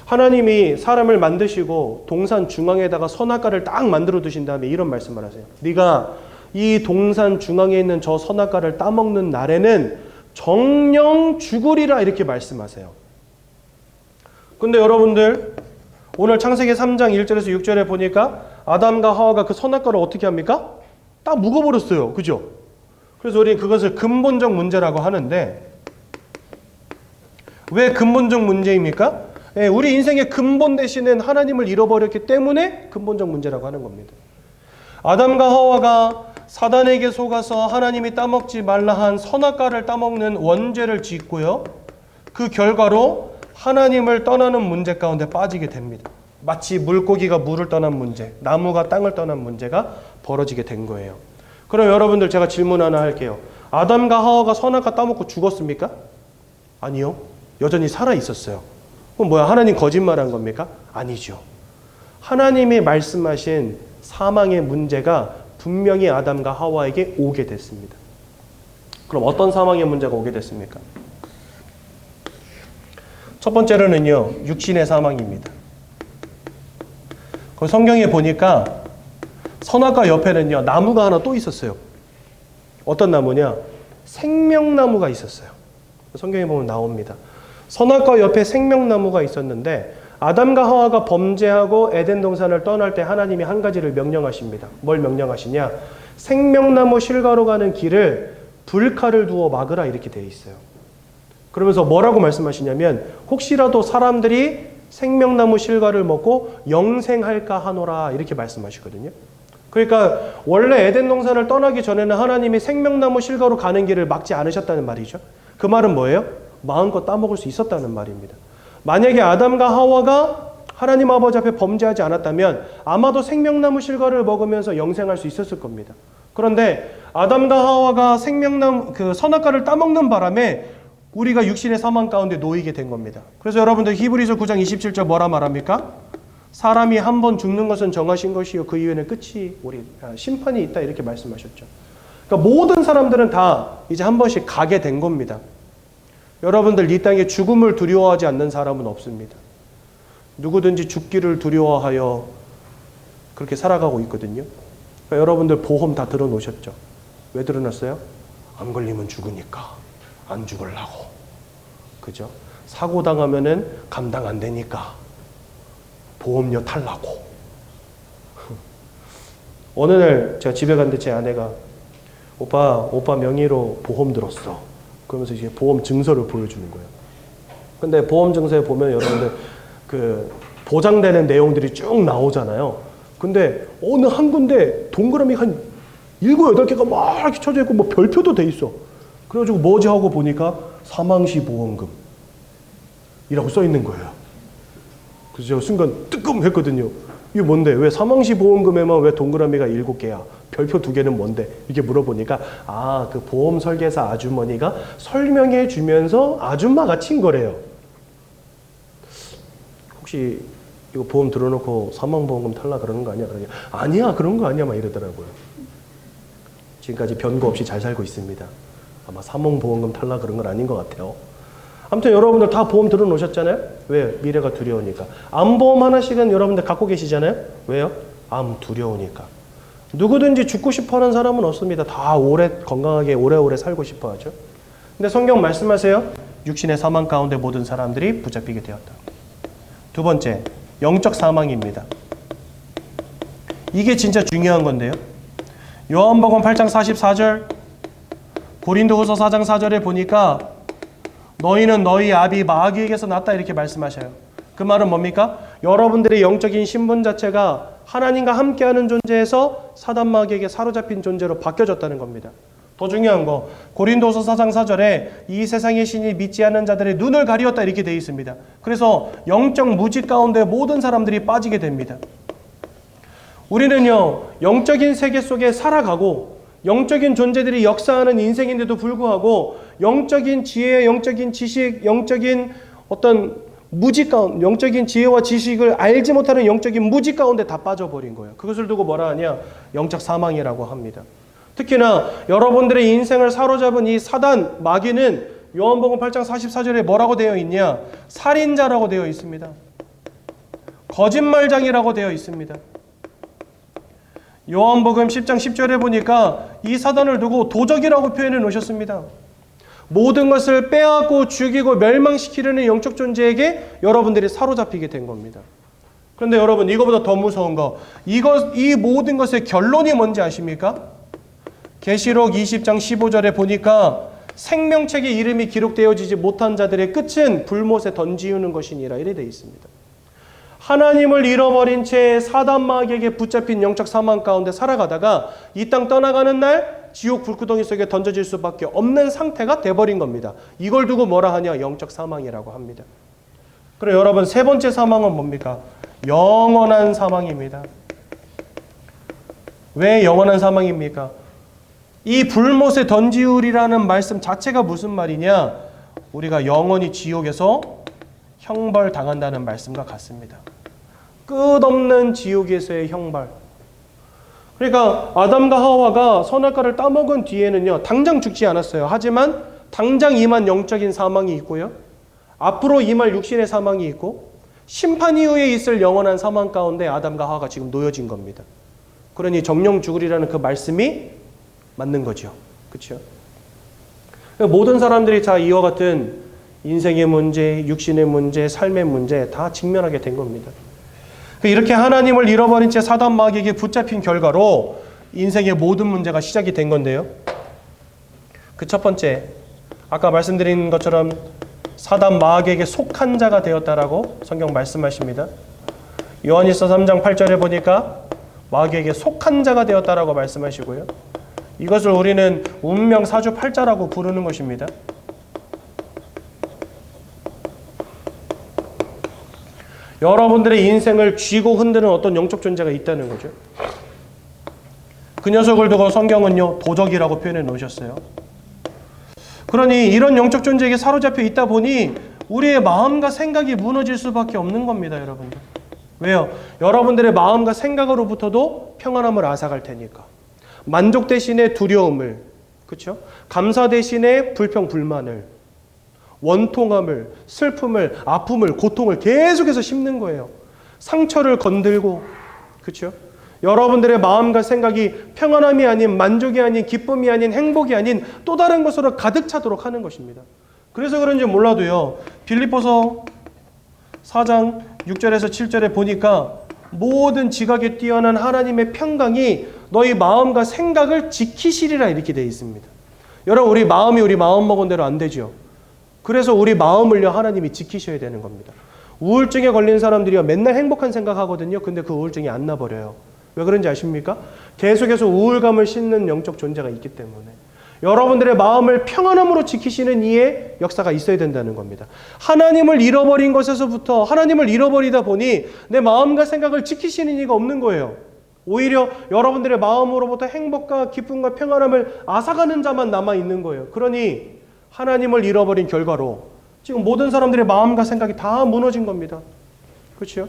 하나님이 사람을 만드시고 동산 중앙에다가 선악과를 딱 만들어 두신 다음에 이런 말씀을 하세요. 네가 이 동산 중앙에 있는 저 선악과를 따먹는 날에는 정령 죽으리라 이렇게 말씀하세요. 근데 여러분들 오늘 창세기 3장 1절에서 6절에 보니까 아담과 하와가 그 선악과를 어떻게 합니까? 딱 묵어버렸어요. 그죠? 그래서 우리는 그것을 근본적 문제라고 하는데, 왜 근본적 문제입니까? 우리 인생의 근본 되시는 하나님을 잃어버렸기 때문에 근본적 문제라고 하는 겁니다. 아담과 하와가 사단에게 속아서 하나님이 따먹지 말라 한 선악과를 따먹는 원죄를 짓고요, 그 결과로 하나님을 떠나는 문제 가운데 빠지게 됩니다. 마치 물고기가 물을 떠난 문제, 나무가 땅을 떠난 문제가 벌어지게 된 거예요. 그럼 여러분들 제가 질문 하나 할게요. 아담과 하와가 선악과 따먹고 죽었습니까? 아니요. 여전히 살아 있었어요. 그럼 뭐야? 하나님 거짓말한 겁니까? 아니죠. 하나님이 말씀하신 사망의 문제가 분명히 아담과 하와에게 오게 됐습니다. 그럼 어떤 사망의 문제가 오게 됐습니까? 첫 번째로는요, 육신의 사망입니다. 그 성경에 보니까 선악과 옆에는요, 나무가 하나 또 있었어요. 어떤 나무냐? 생명나무가 있었어요. 성경에 보면 나옵니다. 선악과 옆에 생명나무가 있었는데 아담과 하와가 범죄하고 에덴 동산을 떠날 때 하나님이 한 가지를 명령하십니다. 뭘 명령하시냐? 생명나무 실과로 가는 길을 불칼을 두어 막으라, 이렇게 되어 있어요. 그러면서 뭐라고 말씀하시냐면 혹시라도 사람들이 생명나무 실과를 먹고 영생할까 하노라, 이렇게 말씀하시거든요. 그러니까 원래 에덴 동산을 떠나기 전에는 하나님이 생명나무 실과로 가는 길을 막지 않으셨다는 말이죠. 그 말은 뭐예요? 마음껏 따먹을 수 있었다는 말입니다. 만약에 아담과 하와가 하나님 아버지 앞에 범죄하지 않았다면 아마도 생명나무 실과를 먹으면서 영생할 수 있었을 겁니다. 그런데 아담과 하와가 생명나무 그 선악과를 따먹는 바람에 우리가 육신의 사망 가운데 놓이게 된 겁니다. 그래서 여러분들 히브리서 9장 27절 뭐라 말합니까? 사람이 한 번 죽는 것은 정하신 것이요 그 이후에는 끝이 심판이 있다, 이렇게 말씀하셨죠. 그러니까 모든 사람들은 다 이제 한 번씩 가게 된 겁니다. 여러분들 이 땅에 죽음을 두려워하지 않는 사람은 없습니다. 누구든지 죽기를 두려워하여 그렇게 살아가고 있거든요. 그러니까 여러분들 보험 다 들어놓으셨죠? 왜 들어놨어요? 안 걸리면 죽으니까. 안 죽으려고. 그죠? 사고 당하면은 감당 안 되니까. 보험료 탈라고. 어느 날 제가 집에 갔는데 제 아내가 오빠 명의로 보험 들었어. 그러면서 이제 보험 증서를 보여주는 거예요. 근데 보험 증서에 보면 여러분들 그 보장되는 내용들이 쭉 나오잖아요. 근데 어느 한 군데 동그라미 한 7, 8개가 막 이렇게 쳐져 있고 뭐 별표도 돼 있어. 그래가지고 뭐지 하고 보니까 사망시 보험금 이라고 써 있는 거예요. 그래서 제가 순간 뜨끔했거든요. 이게 뭔데? 왜 사망시 보험금에만 왜 동그라미가 7개야? 별표 2개는 뭔데? 이렇게 물어보니까 그 보험 설계사 아주머니가 설명해 주면서 아줌마가 친 거래요. 혹시 이거 보험 들어놓고 사망보험금 탈락 그러는 거 아니야? 그러니까 아니야, 그런 거 아니야 막 이러더라고요. 지금까지 변고 없이 잘 살고 있습니다. 아마 사망보험금 탈락 그런 건 아닌 것 같아요. 아무튼 여러분들 다 보험 들어놓으셨잖아요? 왜? 미래가 두려우니까. 암보험 하나씩은 여러분들 갖고 계시잖아요? 왜요? 암 두려우니까. 누구든지 죽고 싶어하는 사람은 없습니다. 다 오래 건강하게 오래오래 살고 싶어 하죠. 근데 성경 말씀하세요. 육신의 사망 가운데 모든 사람들이 붙잡히게 되었다. 두 번째, 영적 사망입니다. 이게 진짜 중요한 건데요. 요한복음 8장 44절, 고린도후서 4장 4절에 보니까 너희는 너희 아비 마귀에게서 났다, 이렇게 말씀하셔요. 그 말은 뭡니까? 여러분들의 영적인 신분 자체가 하나님과 함께하는 존재에서 사단 마귀에게 사로잡힌 존재로 바뀌어졌다는 겁니다. 더 중요한 거, 고린도서 4장 4절에 이 세상의 신이 믿지 않는 자들의 눈을 가리었다, 이렇게 되어 있습니다. 그래서 영적 무지 가운데 모든 사람들이 빠지게 됩니다. 우리는요, 영적인 세계 속에 살아가고 영적인 존재들이 역사하는 인생인데도 불구하고 영적인 지혜, 영적인 지식, 영적인 어떤 무지 가운데, 영적인 지혜와 지식을 알지 못하는 영적인 무지 가운데 다 빠져버린 거예요. 그것을 두고 뭐라 하냐? 영적 사망이라고 합니다. 특히나 여러분들의 인생을 사로잡은 이 사단, 마귀는 요한복음 8장 44절에 뭐라고 되어 있냐? 살인자라고 되어 있습니다. 거짓말장이라고 되어 있습니다. 요한복음 10장 10절에 보니까 이 사단을 두고 도적이라고 표현해 놓으셨습니다. 모든 것을 빼앗고 죽이고 멸망시키려는 영적 존재에게 여러분들이 사로잡히게 된 겁니다. 그런데 여러분, 이거보다 더 무서운 거, 이 모든 것의 결론이 뭔지 아십니까? 계시록 20장 15절에 보니까 생명책에 이름이 기록되어지지 못한 자들의 끝은 불못에 던지우는 것이니라, 이래 되어 있습니다. 하나님을 잃어버린 채 사단 마귀에게 붙잡힌 영적 사망 가운데 살아가다가 이 땅 떠나가는 날 지옥 불구덩이 속에 던져질 수밖에 없는 상태가 돼버린 겁니다. 이걸 두고 뭐라 하냐? 영적 사망이라고 합니다. 그리고 여러분, 세 번째 사망은 뭡니까? 영원한 사망입니다. 왜 영원한 사망입니까? 이 불못에 던지우리라는 말씀 자체가 무슨 말이냐? 우리가 영원히 지옥에서 형벌 당한다는 말씀과 같습니다. 끝없는 지옥에서의 형벌. 그러니까 아담과 하와가 선악과를 따먹은 뒤에는요, 당장 죽지 않았어요. 하지만 당장 임한 영적인 사망이 있고요, 앞으로 임할 육신의 사망이 있고, 심판 이후에 있을 영원한 사망 가운데 아담과 하와가 지금 놓여진 겁니다. 그러니 정령 죽으리라는 그 말씀이 맞는 거죠. 그렇죠? 모든 사람들이 다 이와 같은 인생의 문제, 육신의 문제, 삶의 문제 다 직면하게 된 겁니다. 이렇게 하나님을 잃어버린 채 사단 마귀에게 붙잡힌 결과로 인생의 모든 문제가 시작이 된 건데요. 그 첫 번째, 아까 말씀드린 것처럼 사단 마귀에게 속한 자가 되었다라고 성경 말씀하십니다. 요한일서 3장 8절에 보니까 마귀에게 속한 자가 되었다라고 말씀하시고요. 이것을 우리는 운명 사주팔자라고 부르는 것입니다. 여러분들의 인생을 쥐고 흔드는 어떤 영적 존재가 있다는 거죠. 그 녀석을 두고 성경은요, 도적이라고 표현해 놓으셨어요. 그러니 이런 영적 존재에게 사로잡혀 있다 보니 우리의 마음과 생각이 무너질 수밖에 없는 겁니다, 여러분들. 왜요? 여러분들의 마음과 생각으로부터도 평안함을 앗아갈 테니까. 만족 대신에 두려움을, 그렇죠? 감사 대신에 불평, 불만을, 원통함을, 슬픔을, 아픔을, 고통을 계속해서 심는 거예요. 상처를 건들고, 그렇죠? 여러분들의 마음과 생각이 평안함이 아닌, 만족이 아닌, 기쁨이 아닌, 행복이 아닌 또 다른 것으로 가득 차도록 하는 것입니다. 그래서 그런지 몰라도요, 빌립보서 4장 6절에서 7절에 보니까 모든 지각에 뛰어난 하나님의 평강이 너희 마음과 생각을 지키시리라, 이렇게 되어 있습니다. 여러분, 우리 마음이 우리 마음 먹은 대로 안 되죠. 그래서 우리 마음을요, 하나님이 지키셔야 되는 겁니다. 우울증에 걸린 사람들이요, 맨날 행복한 생각하거든요. 근데 그 우울증이 안 나버려요. 왜 그런지 아십니까? 계속해서 우울감을 싣는 영적 존재가 있기 때문에. 여러분들의 마음을 평안함으로 지키시는 이의 역사가 있어야 된다는 겁니다. 하나님을 잃어버린 것에서부터, 하나님을 잃어버리다 보니 내 마음과 생각을 지키시는 이가 없는 거예요. 오히려 여러분들의 마음으로부터 행복과 기쁨과 평안함을 앗아가는 자만 남아있는 거예요. 그러니 하나님을 잃어버린 결과로 지금 모든 사람들의 마음과 생각이 다 무너진 겁니다. 그렇죠?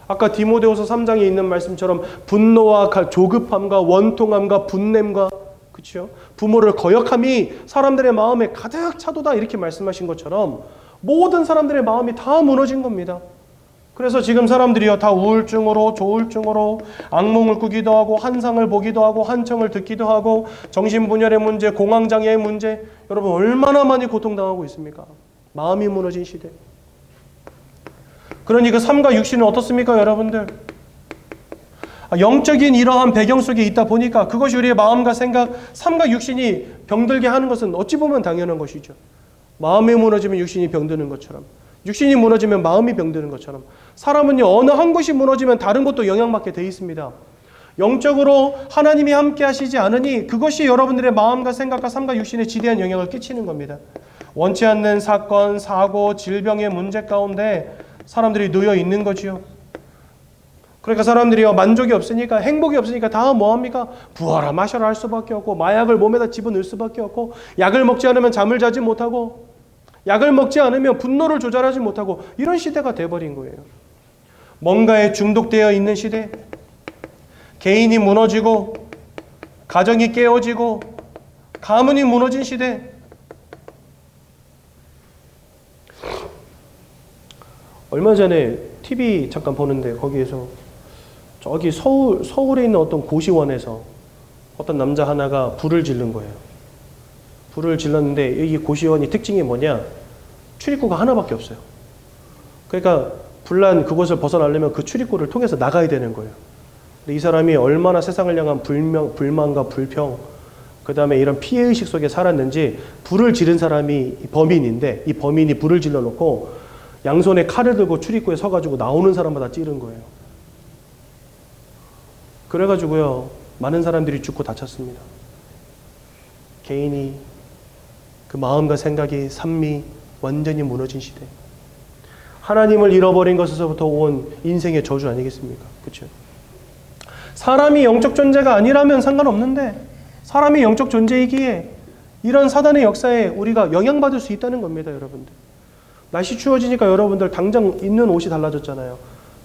아까 디모데후서 3장에 있는 말씀처럼 분노와 조급함과 원통함과 분냄과, 그렇죠? 부모를 거역함이 사람들의 마음에 가득 차도다, 이렇게 말씀하신 것처럼 모든 사람들의 마음이 다 무너진 겁니다. 그래서 지금 사람들이요, 다 우울증으로, 조울증으로 악몽을 꾸기도 하고, 환상을 보기도 하고, 환청을 듣기도 하고, 정신분열의 문제, 공황장애의 문제, 여러분 얼마나 많이 고통당하고 있습니까? 마음이 무너진 시대. 그러니 그 삶과 육신은 어떻습니까, 여러분들? 영적인 이러한 배경 속에 있다 보니까 그것이 우리의 마음과 생각, 삶과 육신이 병들게 하는 것은 어찌 보면 당연한 것이죠. 마음이 무너지면 육신이 병드는 것처럼, 육신이 무너지면 마음이 병드는 것처럼, 사람은요, 어느 한 곳이 무너지면 다른 곳도 영향받게 돼 있습니다. 영적으로 하나님이 함께 하시지 않으니 그것이 여러분들의 마음과 생각과 삶과 육신에 지대한 영향을 끼치는 겁니다. 원치 않는 사건, 사고, 질병의 문제 가운데 사람들이 놓여 있는 거지요. 그러니까 사람들이요, 만족이 없으니까, 행복이 없으니까 다 뭐합니까? 부어라 마셔라 할 수밖에 없고, 마약을 몸에다 집어넣을 수밖에 없고, 약을 먹지 않으면 잠을 자지 못하고, 약을 먹지 않으면 분노를 조절하지 못하고, 이런 시대가 돼버린 거예요. 뭔가에 중독되어 있는 시대, 개인이 무너지고, 가정이 깨어지고, 가문이 무너진 시대. 얼마 전에 TV 잠깐 보는데 거기에서 저기 서울에 있는 어떤 고시원에서 어떤 남자 하나가 불을 지른 거예요. 불을 질렀는데 이 고시원이 특징이 뭐냐? 출입구가 하나밖에 없어요. 그러니까 불난 그곳을 벗어나려면 그 출입구를 통해서 나가야 되는 거예요. 근데 이 사람이 얼마나 세상을 향한 불만과 불평, 그 다음에 이런 피해의식 속에 살았는지 불을 지른 사람이 범인인데 이 범인이 불을 질러놓고 양손에 칼을 들고 출입구에 서가지고 나오는 사람마다 찌른 거예요. 그래가지고요, 많은 사람들이 죽고 다쳤습니다. 개인이 그 마음과 생각이 삶이 완전히 무너진 시대. 하나님을 잃어버린 것에서부터 온 인생의 저주 아니겠습니까? 그렇죠? 사람이 영적 존재가 아니라면 상관없는데 사람이 영적 존재이기에 이런 사단의 역사에 우리가 영향받을 수 있다는 겁니다, 여러분들. 날씨 추워지니까 여러분들 당장 입는 옷이 달라졌잖아요.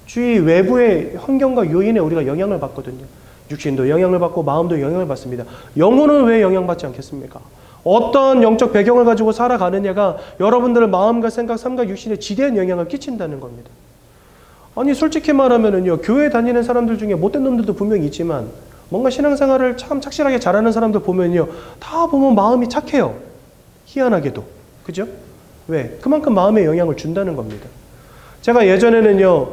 주위 외부의 환경과 요인에 우리가 영향을 받거든요. 육신도 영향을 받고 마음도 영향을 받습니다. 영혼은 왜 영향받지 않겠습니까? 어떤 영적 배경을 가지고 살아가느냐가 여러분들의 마음과 생각, 삶과 육신에 지대한 영향을 끼친다는 겁니다. 아니 솔직히 말하면은요, 교회 다니는 사람들 중에 못된 놈들도 분명히 있지만 뭔가 신앙생활을 참 착실하게 잘하는 사람들 보면요, 다 보면 마음이 착해요. 희한하게도. 그죠? 왜? 그만큼 마음에 영향을 준다는 겁니다. 제가 예전에는요,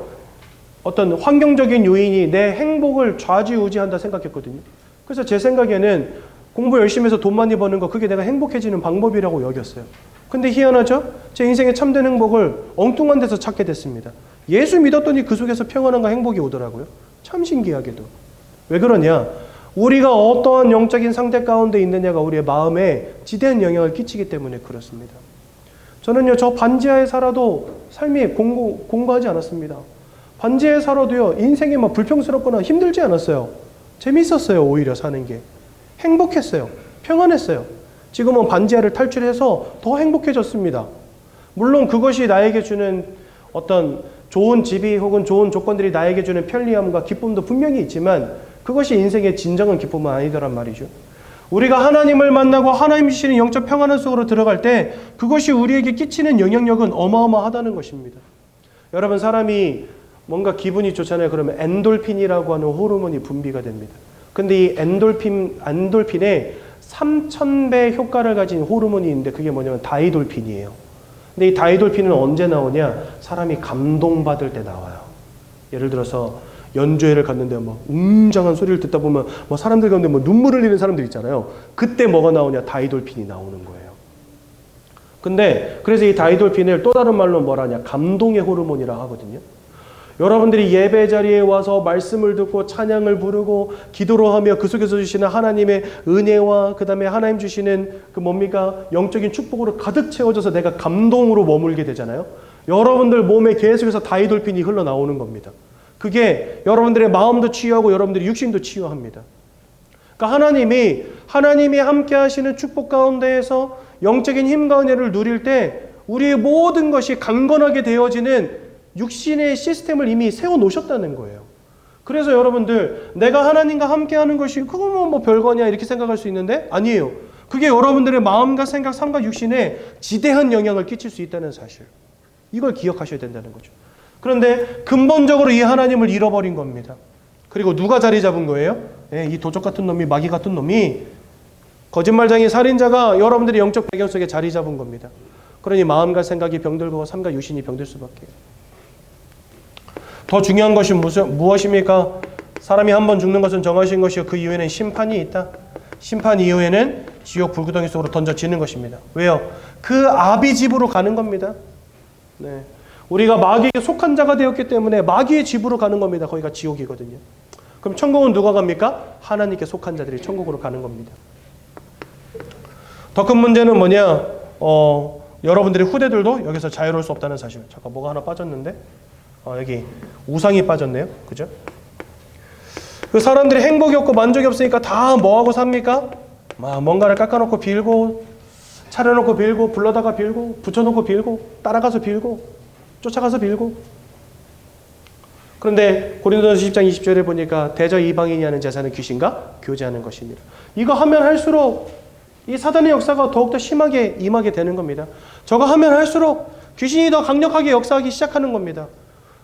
어떤 환경적인 요인이 내 행복을 좌지우지한다 생각했거든요. 그래서 제 생각에는 공부 열심히 해서 돈 많이 버는 거, 그게 내가 행복해지는 방법이라고 여겼어요. 근데 희한하죠? 제 인생의 참된 행복을 엉뚱한 데서 찾게 됐습니다. 예수 믿었더니 그 속에서 평안함과 행복이 오더라고요. 참 신기하게도. 왜 그러냐? 우리가 어떠한 영적인 상태 가운데 있느냐가 우리의 마음에 지대한 영향을 끼치기 때문에 그렇습니다. 저는요, 저 반지하에 살아도 삶이 공고하지 않았습니다. 반지하에 살아도요, 인생이 막 불평스럽거나 힘들지 않았어요. 재밌었어요, 오히려 사는 게. 행복했어요. 평안했어요. 지금은 반지하를 탈출해서 더 행복해졌습니다. 물론 그것이 나에게 주는 어떤 좋은 집이 혹은 좋은 조건들이 나에게 주는 편리함과 기쁨도 분명히 있지만 그것이 인생의 진정한 기쁨은 아니더란 말이죠. 우리가 하나님을 만나고 하나님 주시는 영적 평안한 속으로 들어갈 때 그것이 우리에게 끼치는 영향력은 어마어마하다는 것입니다. 여러분, 사람이 뭔가 기분이 좋잖아요. 그러면 엔돌핀이라고 하는 호르몬이 분비가 됩니다. 근데 이 엔돌핀에 3000배 효과를 가진 호르몬이 있는데 그게 뭐냐면 다이돌핀이에요. 근데 이 다이돌핀은 언제 나오냐? 사람이 감동받을 때 나와요. 예를 들어서 연주회를 갔는데 막 웅장한 소리를 듣다 보면 뭐 사람들 가운데 뭐 눈물을 흘리는 사람들 있잖아요. 그때 뭐가 나오냐? 다이돌핀이 나오는 거예요. 근데 그래서 이 다이돌핀을 또 다른 말로 뭐라냐? 감동의 호르몬이라 하거든요. 여러분들이 예배 자리에 와서 말씀을 듣고 찬양을 부르고 기도로 하며 그 속에서 주시는 하나님의 은혜와 그 다음에 하나님 주시는 그 뭡니까? 영적인 축복으로 가득 채워져서 내가 감동으로 머물게 되잖아요. 여러분들 몸에 계속해서 다이돌핀이 흘러나오는 겁니다. 그게 여러분들의 마음도 치유하고 여러분들의 육신도 치유합니다. 그러니까 하나님이 함께 하시는 축복 가운데에서 영적인 힘과 은혜를 누릴 때 우리의 모든 것이 강건하게 되어지는 육신의 시스템을 이미 세워놓으셨다는 거예요. 그래서 여러분들, 내가 하나님과 함께하는 것이 그거 뭐 별거냐 이렇게 생각할 수 있는데 아니에요. 그게 여러분들의 마음과 생각, 삶과 육신에 지대한 영향을 끼칠 수 있다는 사실. 이걸 기억하셔야 된다는 거죠. 그런데 근본적으로 이 하나님을 잃어버린 겁니다. 그리고 누가 자리 잡은 거예요? 이 도적 같은 놈이, 마귀 같은 놈이, 거짓말쟁이 살인자가 여러분들의 영적 배경 속에 자리 잡은 겁니다. 그러니 마음과 생각이 병들고 삶과 육신이 병들 수밖에. 더 중요한 것이 무엇입니까? 사람이 한 번 죽는 것은 정하신 것이요 그 이후에는 심판이 있다. 심판 이후에는 지옥 불구덩이 속으로 던져지는 것입니다. 왜요? 그 아비 집으로 가는 겁니다. 네. 우리가 마귀에게 속한 자가 되었기 때문에 마귀의 집으로 가는 겁니다. 거기가 지옥이거든요. 그럼 천국은 누가 갑니까? 하나님께 속한 자들이 천국으로 가는 겁니다. 더 큰 문제는 뭐냐? 여러분들의 후대들도 여기서 자유로울 수 없다는 사실. 잠깐 뭐가 하나 빠졌는데? 여기 우상이 빠졌네요. 그죠? 그 사람들이 행복이 없고 만족이 없으니까 다 뭐하고 삽니까? 뭔가를 깎아놓고 빌고, 차려놓고 빌고, 불러다가 빌고, 붙여놓고 빌고, 따라가서 빌고, 쫓아가서 빌고. 그런데 고린도전서 10장 20절에 보니까 대저 이방인이 하는 제사는 귀신과 교제하는 것이니라. 이거 하면 할수록 이 사단의 역사가 더욱더 심하게 임하게 되는 겁니다. 저거 하면 할수록 귀신이 더 강력하게 역사하기 시작하는 겁니다.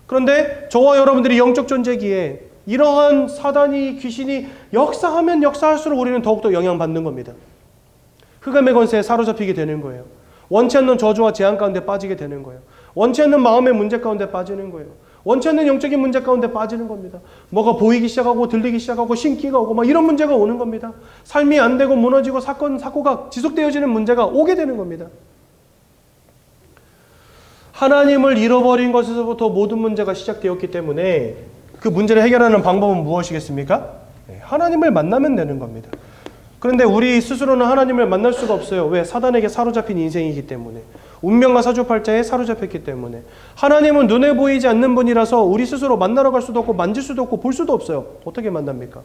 그런데 저와 여러분들이 영적 존재기에 이러한 사단이, 귀신이 역사하면 역사할수록 우리는 더욱더 영향받는 겁니다. 흑암의 권세에 사로잡히게 되는 거예요. 원치 않는 저주와 재앙 가운데 빠지게 되는 거예요. 원치 않는 마음의 문제 가운데 빠지는 거예요. 원치 않는 영적인 문제 가운데 빠지는 겁니다. 뭐가 보이기 시작하고 들리기 시작하고 신기가 오고 막 이런 문제가 오는 겁니다. 삶이 안 되고 무너지고 사고가 지속되어지는 문제가 오게 되는 겁니다. 하나님을 잃어버린 것에서부터 모든 문제가 시작되었기 때문에 그 문제를 해결하는 방법은 무엇이겠습니까? 하나님을 만나면 되는 겁니다. 그런데 우리 스스로는 하나님을 만날 수가 없어요. 왜? 사단에게 사로잡힌 인생이기 때문에. 운명과 사주팔자에 사로잡혔기 때문에. 하나님은 눈에 보이지 않는 분이라서 우리 스스로 만나러 갈 수도 없고 만질 수도 없고 볼 수도 없어요. 어떻게 만납니까?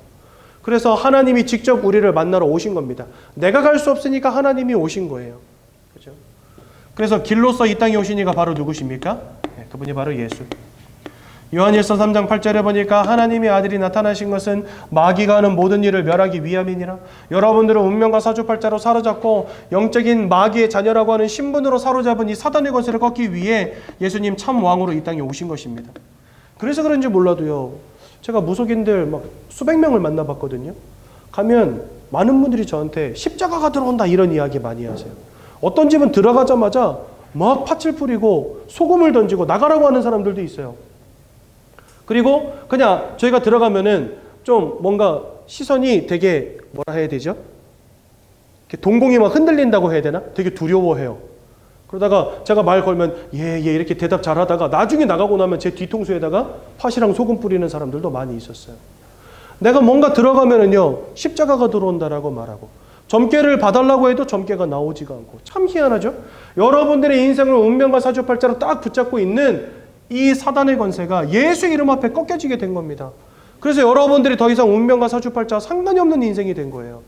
그래서 하나님이 직접 우리를 만나러 오신 겁니다. 내가 갈 수 없으니까 하나님이 오신 거예요. 그죠? 그래서 길로서 이 땅에 오신 이가 바로 누구십니까? 그분이 바로 예수. 요한일서 3장 8절에 보니까 하나님의 아들이 나타나신 것은 마귀가 하는 모든 일을 멸하기 위함이니라. 여러분들은 운명과 사주팔자로 사로잡고 영적인 마귀의 자녀라고 하는 신분으로 사로잡은 이 사단의 권세를 꺾기 위해 예수님 참 왕으로 이 땅에 오신 것입니다. 그래서 그런지 몰라도요, 제가 무속인들 막 수백 명을 만나봤거든요. 가면 많은 분들이 저한테 십자가가 들어온다 이런 이야기 많이 하세요. 어떤 집은 들어가자마자 막 팥을 뿌리고 소금을 던지고 나가라고 하는 사람들도 있어요. 그리고 그냥 저희가 들어가면은 좀 뭔가 시선이 되게 뭐라 해야 되죠? 동공이 막 흔들린다고 해야 되나? 되게 두려워해요. 그러다가 제가 말 걸면 예 이렇게 대답 잘하다가 나중에 나가고 나면 제 뒤통수에다가 팥이랑 소금 뿌리는 사람들도 많이 있었어요. 내가 뭔가 들어가면은요 십자가가 들어온다라고 말하고 점괘를 봐달라고 해도 점괘가 나오지가 않고 참 희한하죠? 여러분들의 인생을 운명과 사주팔자로 딱 붙잡고 있는 이 사단의 권세가 예수 이름 앞에 꺾여지게 된 겁니다. 그래서 여러분들이 더 이상 운명과 사주팔자와 상관이 없는 인생이 된 거예요.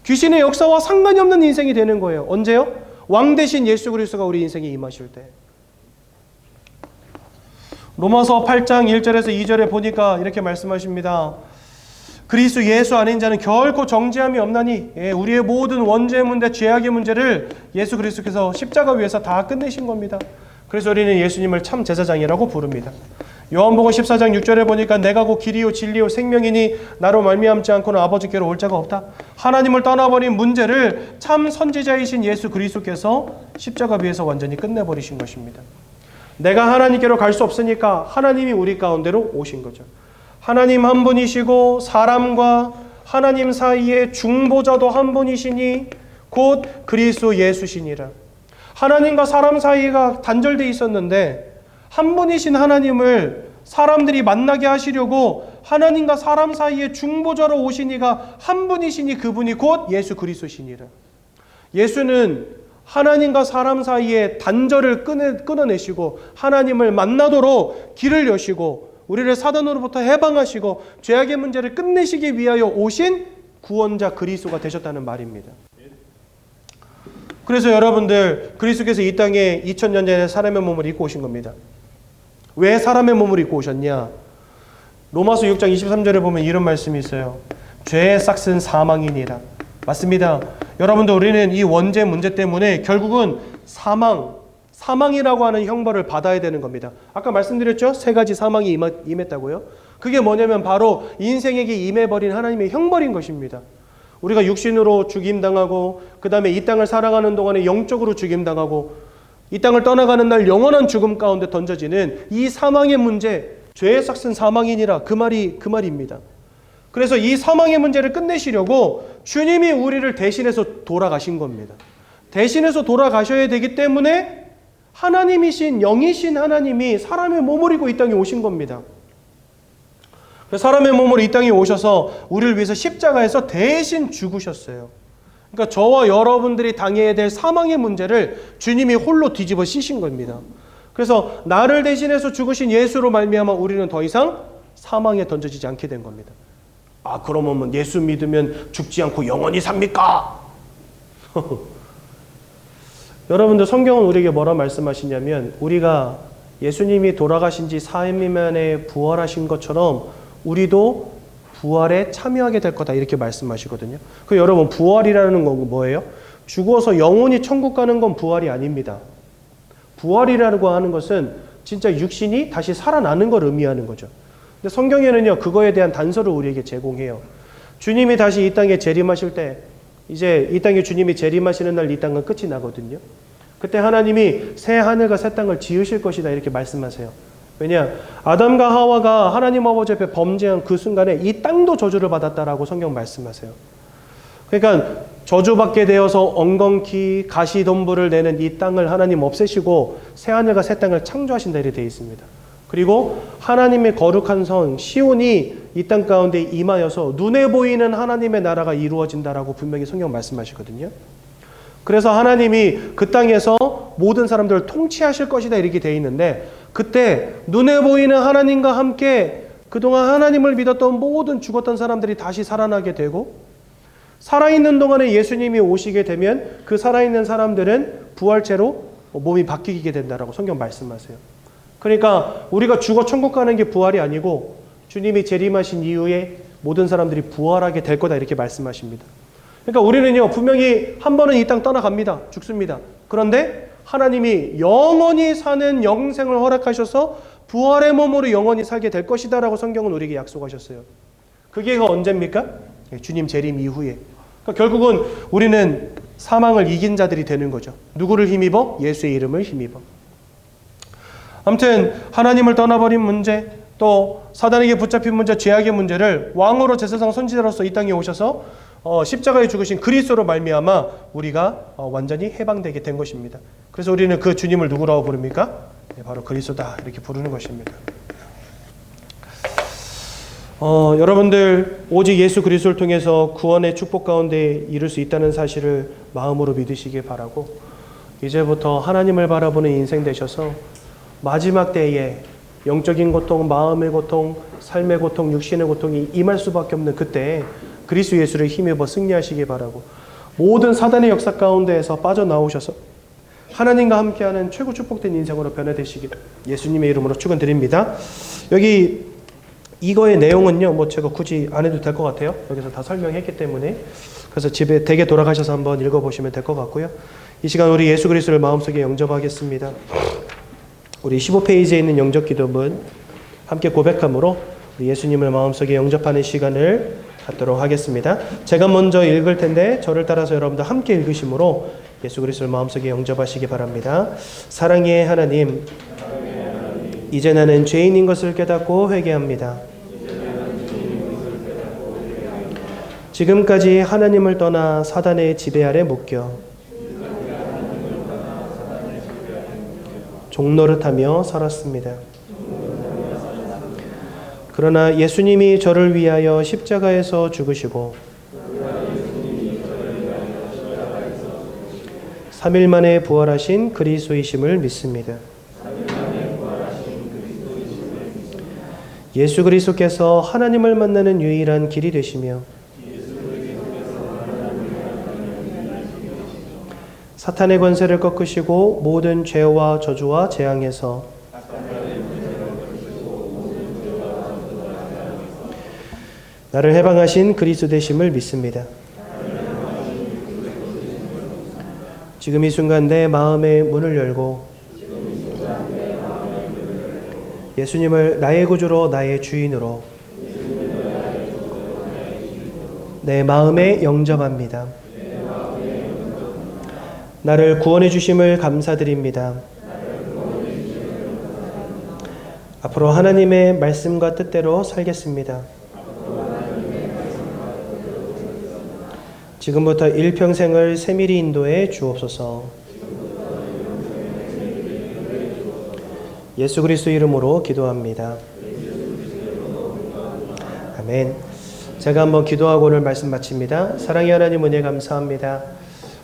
귀신의 역사와 상관이 없는 인생이 되는 거예요. 언제요? 왕 대신 예수 그리스도가 우리 인생에 임하실 때. 로마서 8장 1절에서 2절에 보니까 이렇게 말씀하십니다. 그리스도 예수 아닌 자는 결코 정죄함이 없나니 우리의 모든 원죄의 문제, 죄악의 문제를 예수 그리스도께서 십자가 위에서 다 끝내신 겁니다. 그래서 우리는 예수님을 참 제사장이라고 부릅니다. 요한복음 14장 6절에 보니까 내가 곧 길이요 진리요 생명이니 나로 말미암지 않고는 아버지께로 올 자가 없다. 하나님을 떠나버린 문제를 참 선지자이신 예수 그리스도께서 십자가 위에서 완전히 끝내버리신 것입니다. 내가 하나님께로 갈 수 없으니까 하나님이 우리 가운데로 오신 거죠. 하나님 한 분이시고 사람과 하나님 사이의 중보자도 한 분이시니 곧 그리스도 예수시니라. 하나님과 사람 사이가 단절되어 있었는데 한 분이신 하나님을 사람들이 만나게 하시려고 하나님과 사람 사이의 중보자로 오신 이가 한 분이시니 그분이 곧 예수 그리스도시니라. 예수는 하나님과 사람 사이의 단절을 끊어내시고 하나님을 만나도록 길을 여시고 우리를 사단으로부터 해방하시고 죄악의 문제를 끝내시기 위하여 오신 구원자 그리스도가 되셨다는 말입니다. 그래서 여러분들 그리스도께서 이 땅에 2000년 전에 사람의 몸을 입고 오신 겁니다. 왜 사람의 몸을 입고 오셨냐? 로마서 6장 23절에 보면 이런 말씀이 있어요. 죄의 싹은 사망이니라. 맞습니다. 여러분들 우리는 이 원죄 문제 때문에 결국은 사망이라고 하는 형벌을 받아야 되는 겁니다. 아까 말씀드렸죠? 3가지 사망이 임했다고요. 그게 뭐냐면 바로 인생에게 임해버린 하나님의 형벌인 것입니다. 우리가 육신으로 죽임당하고 그 다음에 이 땅을 살아가는 동안에 영적으로 죽임당하고 이 땅을 떠나가는 날 영원한 죽음 가운데 던져지는 이 사망의 문제, 죄의 삭은 사망이니라 그 말입니다. 그래서 이 사망의 문제를 끝내시려고 주님이 우리를 대신해서 돌아가신 겁니다. 대신해서 돌아가셔야 되기 때문에 하나님이신 영이신 하나님이 사람의 몸을 입고 이 땅에 오신 겁니다. 사람의 몸으로 이 땅에 오셔서 우리를 위해서 십자가에서 대신 죽으셨어요. 그러니까 저와 여러분들이 당해야 될 사망의 문제를 주님이 홀로 뒤집어 씌신 겁니다. 그래서 나를 대신해서 죽으신 예수로 말미암아 우리는 더 이상 사망에 던져지지 않게 된 겁니다. 아, 그러면 예수 믿으면 죽지 않고 영원히 삽니까? 여러분들 성경은 우리에게 뭐라 말씀하시냐면 우리가 예수님이 돌아가신 지 사흘 만에 부활하신 것처럼 우리도 부활에 참여하게 될 거다 이렇게 말씀하시거든요. 그 여러분 부활이라는 건 뭐예요? 죽어서 영원히 천국 가는 건 부활이 아닙니다. 부활이라고 하는 것은 진짜 육신이 다시 살아나는 걸 의미하는 거죠. 근데 성경에는요 그거에 대한 단서를 우리에게 제공해요. 주님이 다시 이 땅에 재림하실 때 이제 이 땅에 주님이 재림하시는 날 이 땅은 끝이 나거든요. 그때 하나님이 새 하늘과 새 땅을 지으실 것이다 이렇게 말씀하세요. 왜냐? 아담과 하와가 하나님 아버지 앞에 범죄한 그 순간에 이 땅도 저주를 받았다라고 성경 말씀하세요. 그러니까 저주받게 되어서 엉겅퀴 가시덤불을 내는 이 땅을 하나님 없애시고 새 하늘과 새 땅을 창조하신다 이렇게 되어 있습니다. 그리고 하나님의 거룩한 성 시온이 이 땅 가운데 임하여서 눈에 보이는 하나님의 나라가 이루어진다라고 분명히 성경 말씀하시거든요. 그래서 하나님이 그 땅에서 모든 사람들을 통치하실 것이다 이렇게 되어 있는데, 그때 눈에 보이는 하나님과 함께 그동안 하나님을 믿었던 모든 죽었던 사람들이 다시 살아나게 되고, 살아있는 동안에 예수님이 오시게 되면 그 살아있는 사람들은 부활체로 몸이 바뀌게 된다라고 성경 말씀하세요. 그러니까 우리가 죽어 천국 가는 게 부활이 아니고 주님이 재림하신 이후에 모든 사람들이 부활하게 될 거다 이렇게 말씀하십니다. 그러니까 우리는요, 분명히 한 번은 이 땅 떠나갑니다. 죽습니다. 그런데 하나님이 영원히 사는 영생을 허락하셔서 부활의 몸으로 영원히 살게 될 것이다 라고 성경은 우리에게 약속하셨어요. 그게 언제입니까? 주님 재림 이후에. 그러니까 결국은 우리는 사망을 이긴 자들이 되는 거죠. 누구를 힘입어? 예수의 이름을 힘입어. 아무튼 하나님을 떠나버린 문제, 또 사단에게 붙잡힌 문제, 죄악의 문제를 왕으로 제사장 선지자로서 이 땅에 오셔서 십자가에 죽으신 그리스도로 말미암아 우리가 완전히 해방되게 된 것입니다. 그래서 우리는 그 주님을 누구라고 부릅니까? 네, 바로 그리스도다 이렇게 부르는 것입니다. 여러분들 오직 예수 그리스도를 통해서 구원의 축복 가운데 이룰 수 있다는 사실을 마음으로 믿으시길 바라고, 이제부터 하나님을 바라보는 인생 되셔서 마지막 때에 영적인 고통, 마음의 고통, 삶의 고통, 육신의 고통이 임할 수밖에 없는 그때 그리스도 예수를 힘입어 승리하시기 바라고, 모든 사단의 역사 가운데에서 빠져나오셔서 하나님과 함께하는 최고 축복된 인생으로 변화되시길 예수님의 이름으로 축원드립니다. 여기 이거의 내용은요, 제가 굳이 안 해도 될 것 같아요. 여기서 다 설명했기 때문에. 그래서 집에 댁에 돌아가셔서 한번 읽어보시면 될 것 같고요. 이 시간 우리 예수 그리스도를 마음속에 영접하겠습니다. 우리 15페이지에 있는 영접 기도문 함께 고백함으로 우리 예수님을 마음속에 영접하는 시간을 갖도록 하겠습니다. 제가 먼저 읽을 텐데 저를 따라서 여러분들 함께 읽으심으로 예수 그리스도를 마음속에 영접하시기 바랍니다. 사랑의 하나님, 이제 나는 죄인인 것을 깨닫고 회개합니다. 지금까지 하나님을 떠나 사단의 지배 아래 묶여 종노릇하며 살았습니다. 그러나 예수님이 저를 위하여 십자가에서 죽으시고 3일 만에 부활하신 그리스도이심을 믿습니다. 예수 그리스도께서 하나님을 만나는 유일한 길이 되시며 사탄의 권세를 꺾으시고 모든 죄와 저주와 재앙에서 나를 해방하신 그리스도 되심을 믿습니다. 지금 이 순간 내 마음의 문을 열고 예수님을 나의 구주로 나의 주인으로 내 마음에 영접합니다. 나를 구원해 주심을 감사드립니다. 앞으로 하나님의 말씀과 뜻대로 살겠습니다. 지금부터 일평생을 세밀히 인도해 주옵소서. 예수 그리스도 이름으로 기도합니다. 아멘. 제가 한번 기도하고 오늘 말씀 마칩니다. 사랑의 하나님, 은혜 감사합니다.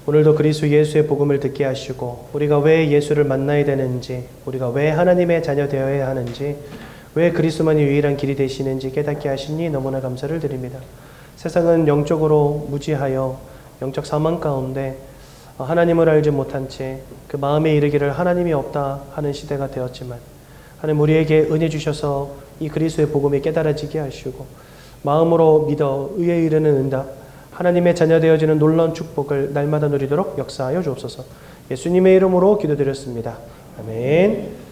오늘도 그리스도 예수의 복음을 듣게 하시고 우리가 왜 예수를 만나야 되는지, 우리가 왜 하나님의 자녀 되어야 하는지, 왜 그리스도만이 유일한 길이 되시는지 깨닫게 하시니 너무나 감사를 드립니다. 세상은 영적으로 무지하여 영적 사망 가운데 하나님을 알지 못한 채 그 마음에 이르기를 하나님이 없다 하는 시대가 되었지만, 하나님 우리에게 은혜 주셔서 이 그리스도의 복음이 깨달아지게 하시고 마음으로 믿어 의에 이르는 응답, 하나님의 자녀 되어지는 놀라운 축복을 날마다 누리도록 역사하여 주옵소서. 예수님의 이름으로 기도드렸습니다. 아멘.